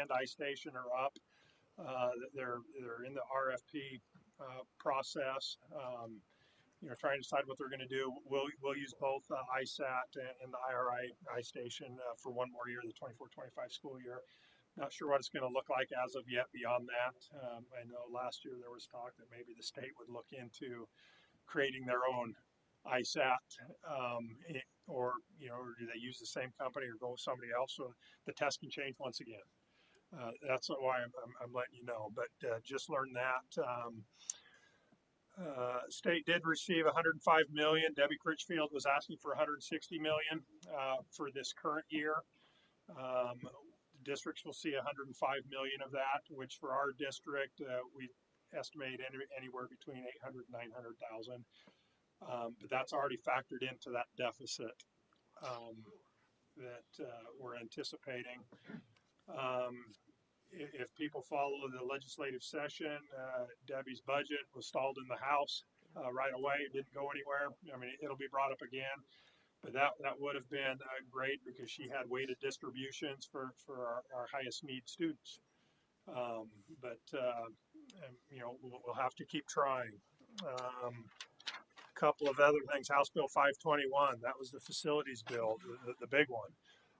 and iStation are up. They're in the RFP process. Trying to decide what they're going to do. We'll use both ISAT and the IRI iStation for one more year, the 24-25 school year. Not sure what it's going to look like as of yet beyond that. I know last year there was talk that maybe the state would look into creating their own ISAT, or do they use the same company or go with somebody else? So the test can change once again. That's why I'm letting you know. But just learned that. State did receive 105 million. Debbie Critchfield was asking for 160 million for this current year. Districts will see 105 million of that, which for our district we estimate anywhere between 800 and 900,000. But that's already factored into that deficit that we're anticipating. If people follow the legislative session, Debbie's budget was stalled in the House right away. It didn't go anywhere. I mean, it'll be brought up again, but that would have been great because she had weighted distributions for our highest need students. But we'll have to keep trying. Couple of other things. House Bill 521, that was the facilities bill, the big one.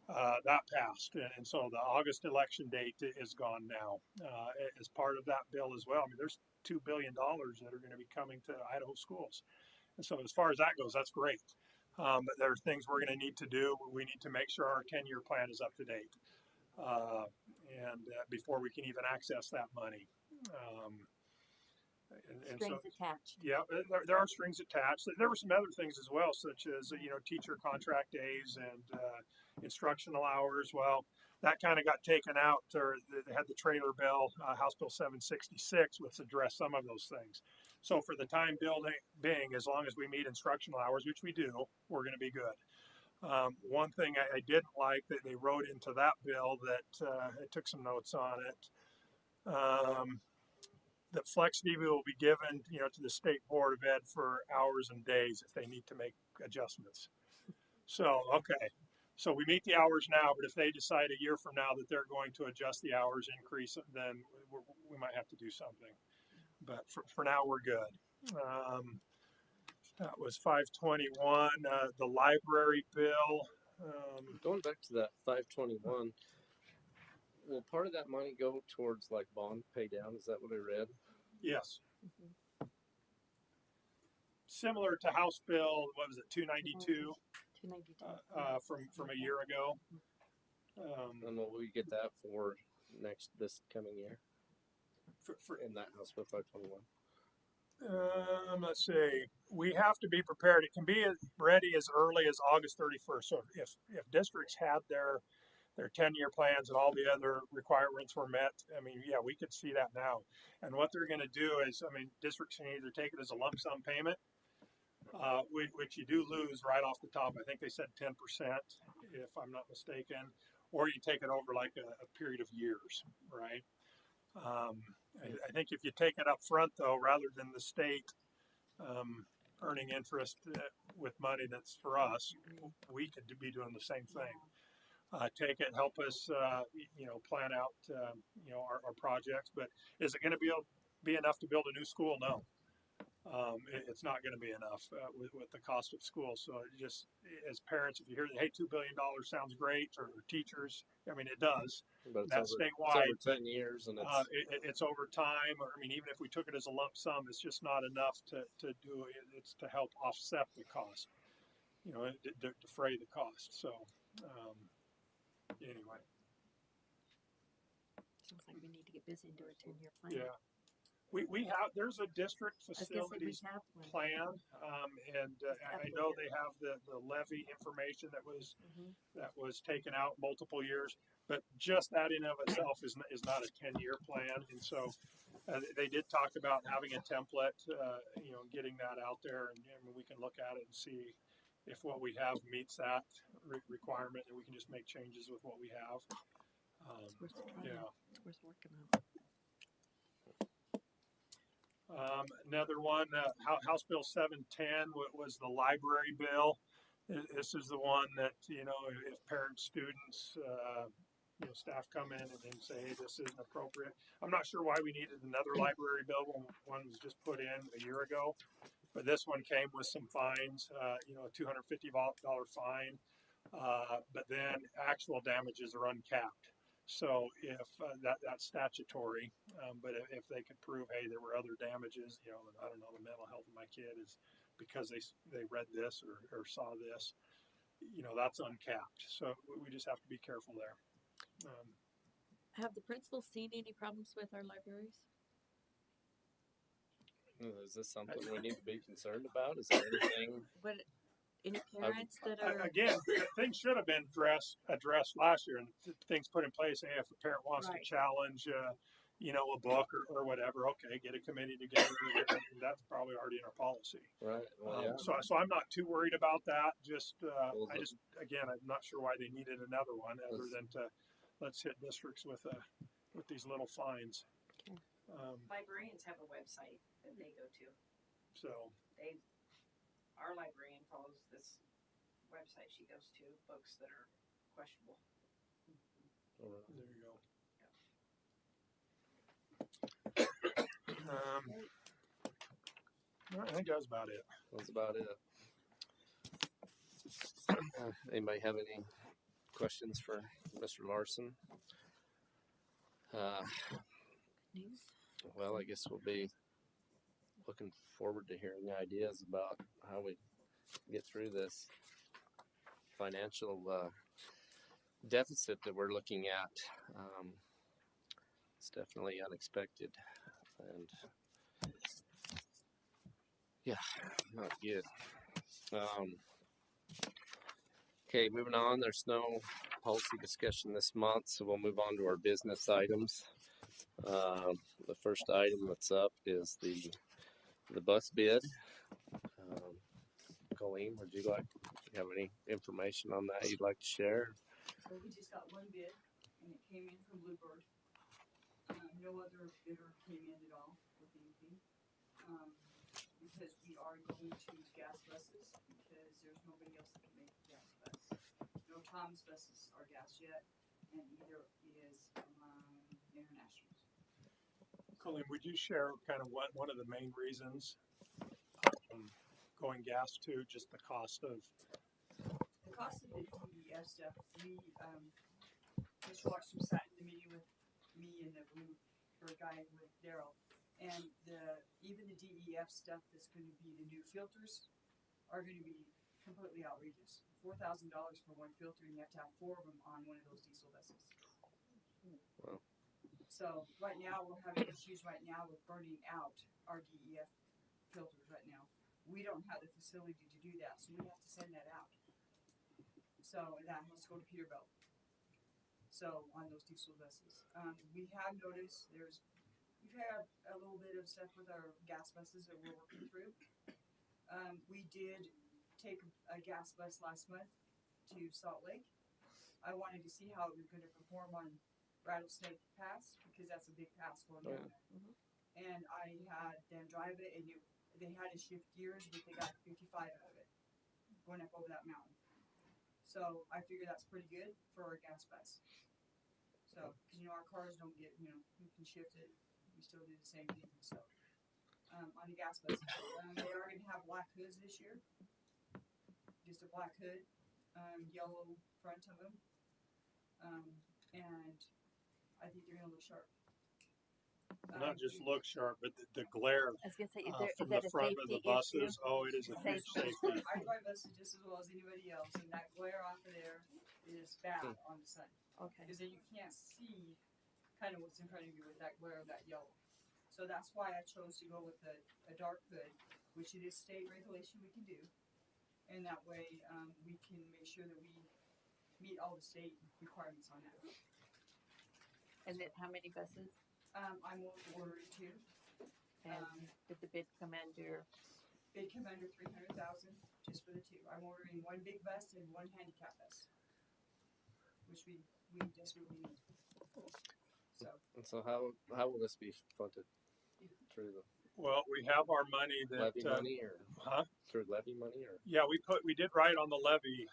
That passed, and so the August election date is gone now. As part of that bill as well, I mean, there's $2 billion that are going to be coming to Idaho schools, and so as far as that goes, that's great. But there are things we're going to need to do. We need to make sure our 10-year plan is up to date, and before we can even access that money. Strings attached. Yeah, there are strings attached. There were some other things as well, such as teacher contract days and instructional hours. Well, that kind of got taken out, or they had the trailer bill, House Bill 766, which addressed some of those things. So for the time being, as long as we meet instructional hours, which we do, we're going to be good. One thing I didn't like that they wrote into that bill that I took some notes on it. That flex DV will be given, to the State Board of Ed for hours and days if they need to make adjustments. So, okay. So we meet the hours now, but if they decide a year from now that they're going to adjust the hours increase, then we might have to do something. But for now, we're good. That was 521. The library bill. Going back to that 521. Will part of that money go towards like bond pay down? Is that what I read? Yes. Mm-hmm. Similar to House Bill, what was it, 292? 292. From a year ago. And will we get that for this coming year? In that House Bill 521. Let's see. We have to be prepared. It can be ready as early as August 31st. So if districts had their 10-year plans and all the other requirements were met, I mean, yeah, we could see that now. And what they're going to do is, I mean, districts can either take it as a lump sum payment, which you do lose right off the top. I think they said 10%, if I'm not mistaken, or you take it over like a period of years, right? I think if you take it up front, though, rather than the state earning interest with money that's for us, we could be doing the same thing. Take it, help us, plan out, our projects. But is it going to be enough to build a new school? No, it's not going to be enough with the cost of school. So just as parents, if you hear that, hey, $2 billion sounds great, or teachers, I mean, it does. But that's statewide. It's over 10 years, and it's over time. Or, I mean, even if we took it as a lump sum, it's just not enough to do it. It's to help offset the cost, defray the cost. So. Anyway. Sounds like we need to get busy and do a 10-year plan. Yeah. We have, there's a district facilities plan, and I know they have the levy information that was taken out multiple years, but just that in of itself is not a 10-year plan. And so they did talk about having a template, getting that out there, and we can look at it and see if what we have meets that requirement, and we can just make changes with what we have. It's worth trying. Yeah. It's worth working on. Another one, House Bill 710 was the library bill. This is the one that, you know, if parents, students, you know, staff come in and say, hey, this isn't appropriate. I'm not sure why we needed another library bill when one was just put in a year ago. But this one came with some fines, you know, a $250 fine. But then actual damages are uncapped. So if that's statutory, but if they could prove, hey, there were other damages, you know, I don't know, the mental health of my kid is because they read this or saw this, you know, that's uncapped. So we just have to be careful there. Have the principals seen any problems with our libraries? Is this something we need to be concerned about? Is there anything? What, any parents that are Again, things should have been addressed last year, and things put in place. Hey, if a parent wants to challenge, you know, a book or whatever, okay, get a committee together. And that's probably already in our policy. Right. Well, yeah. So I'm not too worried about that. Again, I'm not sure why they needed another one other than to let's hit districts with these little fines. Librarians have a website that they go to. So Our librarian follows this website she goes to, books that are questionable. there you go. I think that's about it. That's about it. Anybody have any questions for Mr. Larson? Well, I guess we'll be looking forward to hearing ideas about how we get through this financial deficit that we're looking at. It's definitely unexpected and yeah, not good. Okay, moving on. There's no policy discussion this month, so we'll move on to our business items. The first item that's up is the bus bid. Colleen, would you have any information on that you'd like to share? So we just got one bid, and it came in from Bluebird. No other bidder came in at all with anything, because we are going to gas buses, because there's nobody else that can make a gas bus. No Tom's buses are gas yet, and neither is International's. Colleen, would you share kind of what one of the main reasons going gas to, just the cost of the DEF stuff? Mr. Larson sat in the meeting with me and the Bluebird guy with Daryl, and even the DEF stuff that's going to be the new filters are going to be completely outrageous. $4,000 for one filter, and you have to have 4 of them on one of those diesel buses. Wow. So right now we're having issues right now with burning out our DEF filters right now. We don't have the facility to do that, so we have to send that out. So that has to go to Peterbilt. So on those diesel buses, we have noticed we've had a little bit of stuff with our gas buses that we're working through. We did take a gas bus last month to Salt Lake. I wanted to see how it was going to perform on Rattlesnake Pass, because that's a big pass going down there. Mm-hmm. And I had them drive it, and they had to shift gears, but they got 55 out of it going up over that mountain. So I figure that's pretty good for our gas bus. So, because our cars don't get, we can shift it, we still do the same thing. So on the gas bus, they are going to have black hoods this year. Just a black hood, yellow front of them, and I think they're going to look sharp. Not just look sharp, but the glare I was gonna say, from the front of the buses. Issue? Oh, it is a huge safety. I drive buses just as well as anybody else, and that glare off of there is bad on the sun. Okay. Because then you can't see kind of what's in front of you with that glare of that yellow. So that's why I chose to go with a dark hood, which it is state regulation we can do, and that way we can make sure that we meet all the state requirements on that. And then how many buses? I'm ordering 2. And did the bid come under? Bid come under $300,000 just for the 2. I'm ordering 1 big bus and 1 handicap bus, which we desperately need. So how will this be funded through Well, we have our money that Levy money or through levy money or yeah, we did write on the levy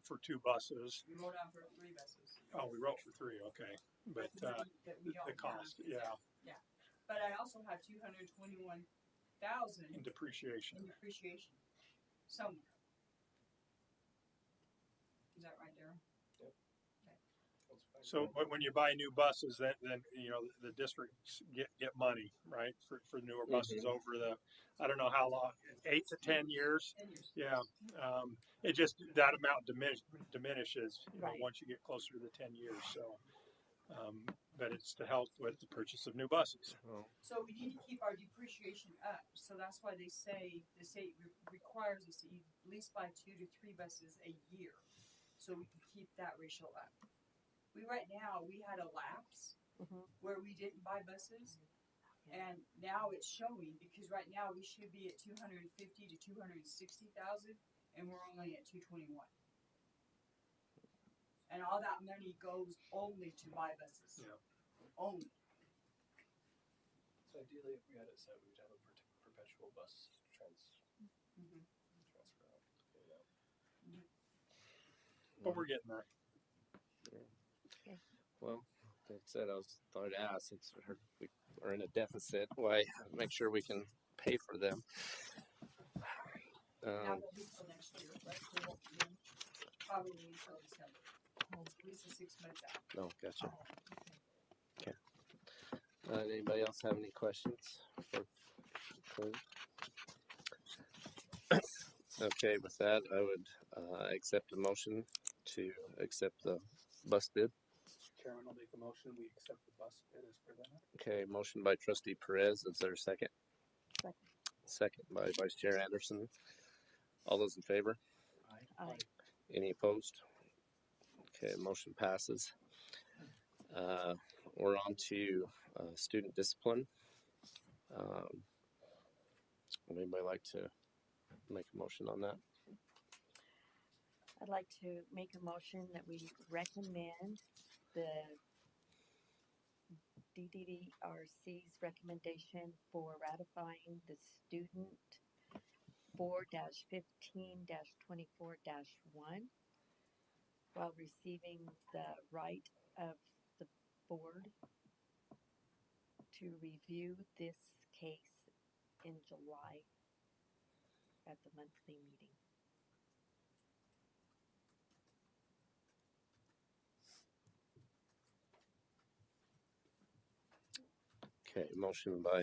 for 2 buses. We wrote out for 3 buses. Oh, we wrote for 3. Okay, but that we the don't cost, have. yeah, Yeah, but I also have 221,000 in depreciation. in depreciation somewhere. Is that right, Darryl? So when you buy new buses, then you know the districts get money, right, for newer buses over the, I don't know how long, 8 to 10 years. 10 years. Yeah, it just that amount diminishes, you know, Right. once you get closer to the 10 years. So, but it's to help with the purchase of new buses. oh, So we need to keep our depreciation up. So that's why they say the state requires us to at least buy 2 to 3 buses a year, so we can keep that ratio up. We had a lapse where we didn't buy buses, and now it's showing because right now we should be at 250 to 260,000, and we're only at 221. And all that money goes only to buy buses. Yeah. Only. So ideally, if we had it set, we'd have a perpetual bus transfer out. But we're getting there. yeah. Well, that said, I thought I'd ask since we are in a deficit. Why make sure we can pay for them? That will be till next year, right? So it won't be in probably until December. It's at least 6 months out. Oh, gotcha. Okay. Anybody else have any questions for Clint? Okay, with that, I would accept a motion to accept the bus bid. Chairman will make a motion. We accept the bus bid as presented. Okay, motion by Trustee Perez. Is there a second? Second. Second by Vice Chair Anderson. All those in favor? Aye. Any opposed? Okay, motion passes. We're on to student discipline. Would anybody like to make a motion on that? I'd like to make a motion that we recommend the DDDRC's recommendation for ratifying the student 4-15-24-1 while receiving the right of the board to review this case in July at the monthly meeting. Okay, motion by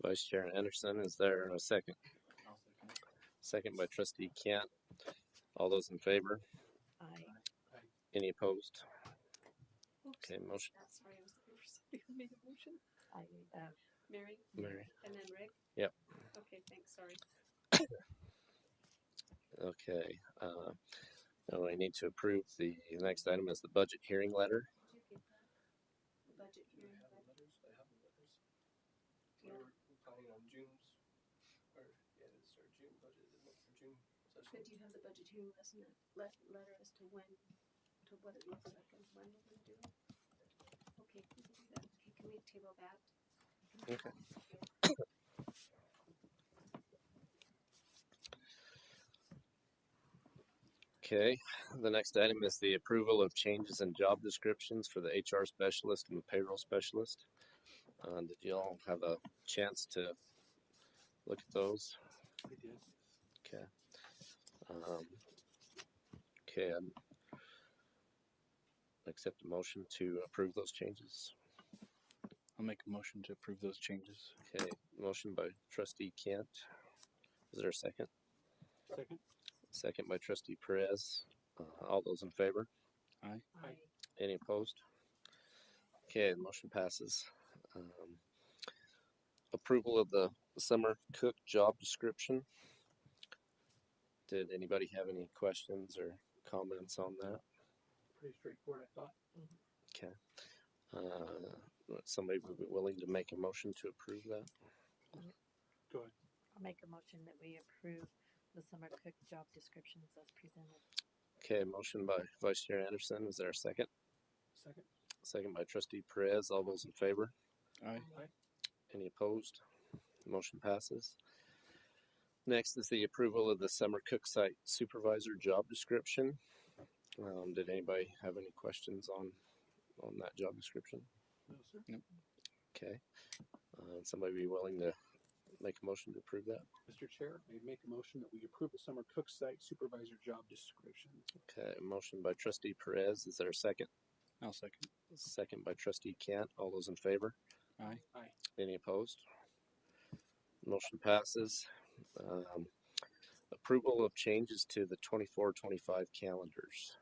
Vice Chair Anderson. Is there a second? I'll second. Second by Trustee Kent. All those in favor? Aye. Any opposed? Okay, motion. Sorry, I was looking for somebody who made a motion. Mary? Mary. And then Rick? Yep. Okay, thanks, sorry. Okay. Now we need to approve the next item is the budget hearing letter. Did you get that? The budget hearing? I have the letters. We're planning on June's, or yeah, it's our June budget, isn't it? For June session. But do you have the budget hearing letter as to when, to what it looks like and when we're gonna do it? Okay, we can do that. Okay, can we table that? Okay. Okay, the next item is the approval of changes in job descriptions for the HR specialist and the payroll specialist. Did you all have a chance to look at those? We did. Okay. Okay, I'd accept a motion to approve those changes. I'll make a motion to approve those changes. Okay, motion by Trustee Kent. Is there a second? Second. Second by Trustee Perez. All those in favor? Aye. Aye. Any opposed? Okay, the motion passes. Approval of the summer cook job description. Did anybody have any questions or comments on that? Pretty straightforward, I thought. Okay. Somebody would be willing to make a motion to approve that? Go ahead. I'll make a motion that we approve the summer cook job descriptions as presented. Okay, motion by Vice Chair Anderson. Is there a second? Second. Second by Trustee Perez. All those in favor? Aye. Aye. Any opposed? Motion passes. Next is the approval of the summer cook site supervisor job description. Did anybody have any questions on that job description? No, sir. Nope. Okay. Somebody be willing to make a motion to approve that? Mr. Chair, I make a motion that we approve the summer cook site supervisor job description. Okay, motion by trustee Perez. Is there a second? I'll second. Second by trustee Kent. All those in favor? Aye. Aye. Any opposed? Motion passes. Approval of changes to the 24-25 calendars.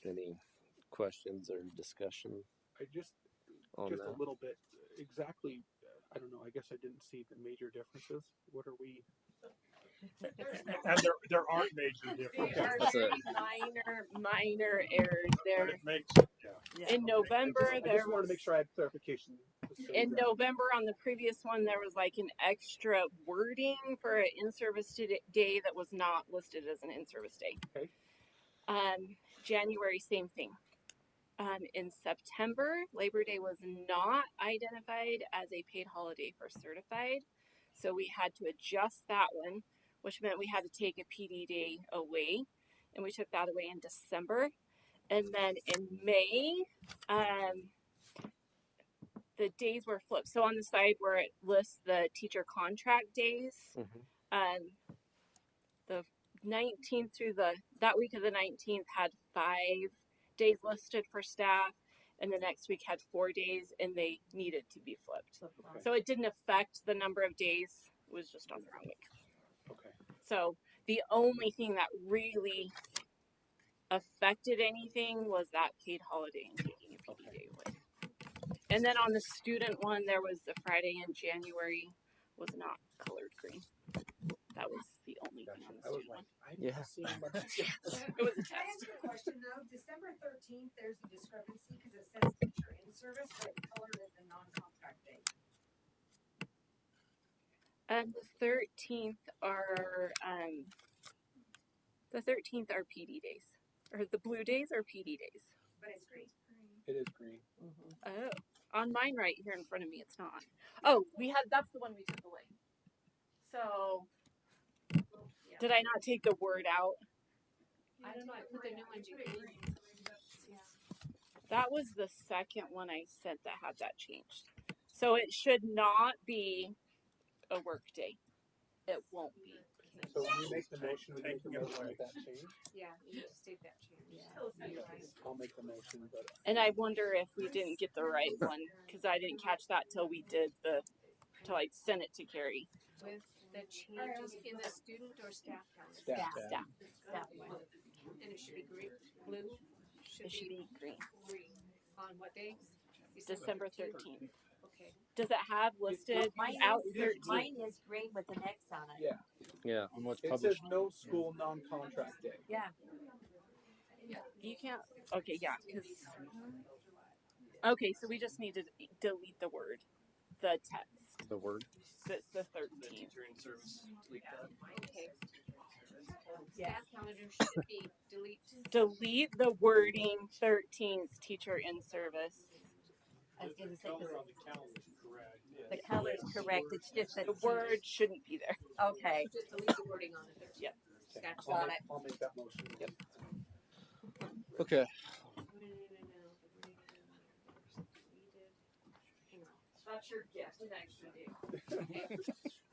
Any questions or discussion I just on a that? little bit exactly. I don't know. I guess I didn't see the major differences. What are we? And there aren't major differences. There are That's very minor errors there. But it makes, In November, I there just wanted to make was, sure I had clarification. in November on the previous one, there was like an extra wording for an in-service day that was not listed as an in-service day. Okay. January, same thing. In September, Labor Day was not identified as a paid holiday for certified. So we had to adjust that one, which meant we had to take a PD day away. And we took that away in December. And then in May, the days were flipped. So on the side where it lists the teacher contract days, the 19th through that week of the 19th had 5 days listed for staff, and the next week had 4 days, and they needed to be flipped. Okay. So it didn't affect the number of days, it was just on the wrong week. Okay. So the only thing that really affected anything was that paid holiday and taking a PD day away. And then on the student one, there was the Friday in January was not colored green. That was the only thing on the student one. I didn't see much. It was a Can I test. ask you a question though? December 13th, there's a discrepancy because it says teacher in service, but colored as a non-contract day. The 13th are PD days, or the blue days are PD days. But it's green. It is green. Oh, on mine right here in front of me, it's not. Oh, that's the one we took away. So, did I not take the word out? I don't know. I put the new ones you gave me. That was the second one I sent that had that changed. So it should not be a work day. It won't be. So when you make the motion, we make the motion with that change. Yeah, you need to state that change. I'll make the motion, but And I wonder if we didn't get the right one because I didn't catch that till I sent it to Carrie. With the changes in the student or staff calendar? staff. Staff. And it should be green, blue? It should be green. Green. On what day? December 13th. Okay. Does it have listed Mine out is- 13th? Mine is green with an X on it. Yeah. Yeah. On what's It published. says no school non-contract day. Yeah. You can't. Okay, yeah. Okay, so we just need to delete the word, the text. The word? That's the The 13th. teacher in service, delete that. Okay. Staff calendar should be delete. Delete the wording 13th teacher in service. I was gonna say, color on the calendar is correct. the color is correct, it's just that The word shouldn't be there. okay. Just delete the wording on it. Yep. Gotcha. I'll Got make, it. I'll make that motion. Yep. Okay. That's your gift, an extra day.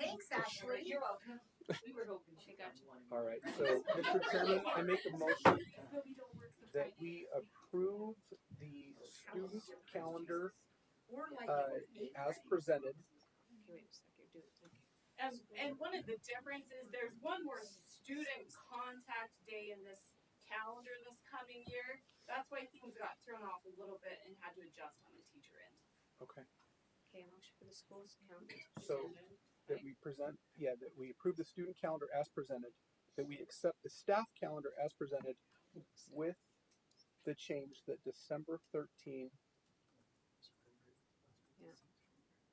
Thanks, Ashley. You're welcome. We were hoping she got you one. All right. So, Mr. Chairman, I make a motion that we approve the student calendar as presented. Okay, wait a second, do it. And one of the differences, there's one more student contact day in this calendar this coming year. That's why things got thrown off a little bit and had to adjust on the teacher end. Okay. Okay, motion for the school's calendar. So that we that we approve the student calendar as presented, that we accept the staff calendar as presented with the change that December 13,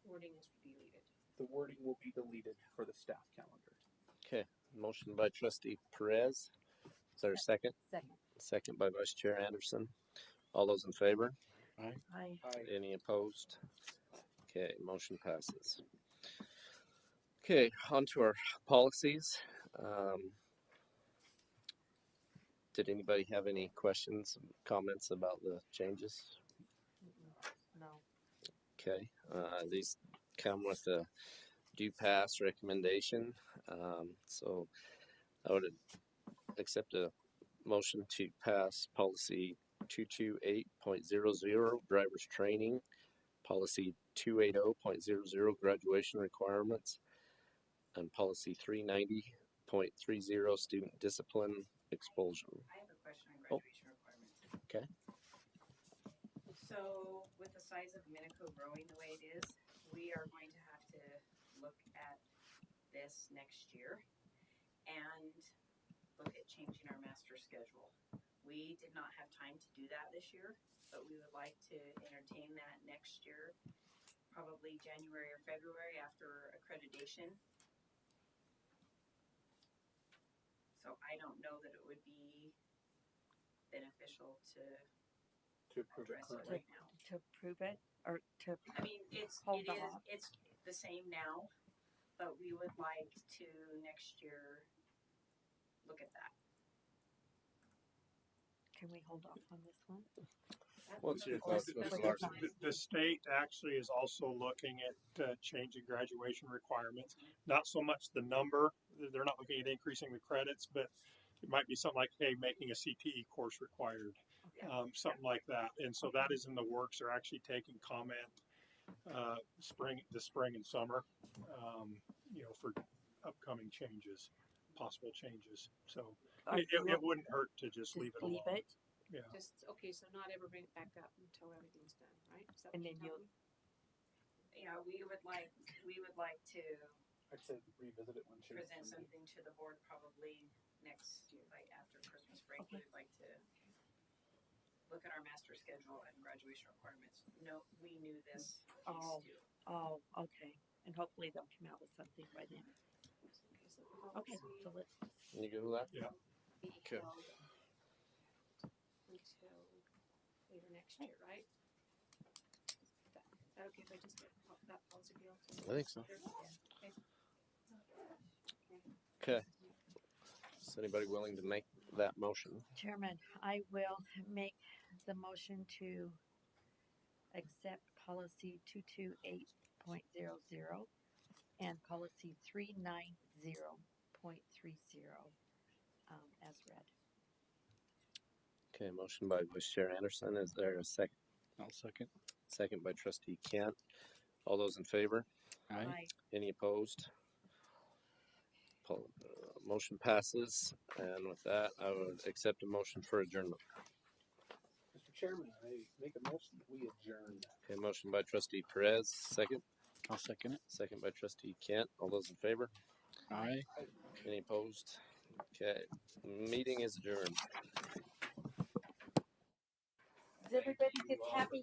Wording is deleted. the wording will be deleted for the staff calendar. Okay. Motion by trustee Perez. Is there a second? Second. Second by Vice Chair Anderson. All those in favor? Aye. Aye. Any opposed? Okay, motion passes. Okay, on to our policies. Did anybody have any questions, comments about the changes? No. Okay, these come with a due pass recommendation. So I would accept a motion to pass policy 228.00 driver's training, policy 280.00 graduation requirements, and policy 390.30 student discipline expulsion. I have a question on graduation requirements. Okay. So with the size of Minico growing the way it is, we are going to have to look at this next year and look at changing our master schedule. We did not have time to do that this year, but we would like to entertain that next year, probably January or February after accreditation. So I don't know that it would be beneficial to approve it address it currently. right now. To prove it or to I mean, it's hold off. it's the same now, but we would like to next year look at that. Can we hold off on this one? What's your Well, thoughts, Mr. Larson? the state actually is also looking at changing graduation requirements. Not so much the number; they're not looking at increasing the credits, but it might be something like, hey, making a CTE course required, something like that. And so that is in the works. They're actually taking comment spring and summer, for upcoming changes, possible changes. So it wouldn't hurt to just leave it alone. Leave it. Yeah. Just, okay, so not ever bring it back up until everything's done, right? Is that And what then you're you'll telling me? Yeah, we would like to I'd say revisit it when she present something to the board probably next, like after Christmas break. Okay. We'd like to look at our master schedule and graduation requirements. No, we knew this piece too. Oh, okay. And hopefully they'll come out with something by then. Okay, so let's. You good with that? Yeah. Be Okay. held until later next year, right? Is that okay if I just get that policy deal? I think so. Okay. Okay. Is anybody willing to make that motion? Chairman, I will make the motion to accept policy 228.00 and policy 390.30 as read. Okay, motion by Vice Chair Anderson. Is there a second? I'll second. Second by Trustee Kent. All those in favor? Aye. Any opposed? Motion passes. And with that, I would accept a motion for adjournment. Mr. Chairman, I make a motion that we adjourn. Okay, motion by Trustee Perez. Second. I'll second it. Second by Trustee Kent. All those in favor? Aye. Any opposed? Okay, meeting is adjourned. Is everybody just happy?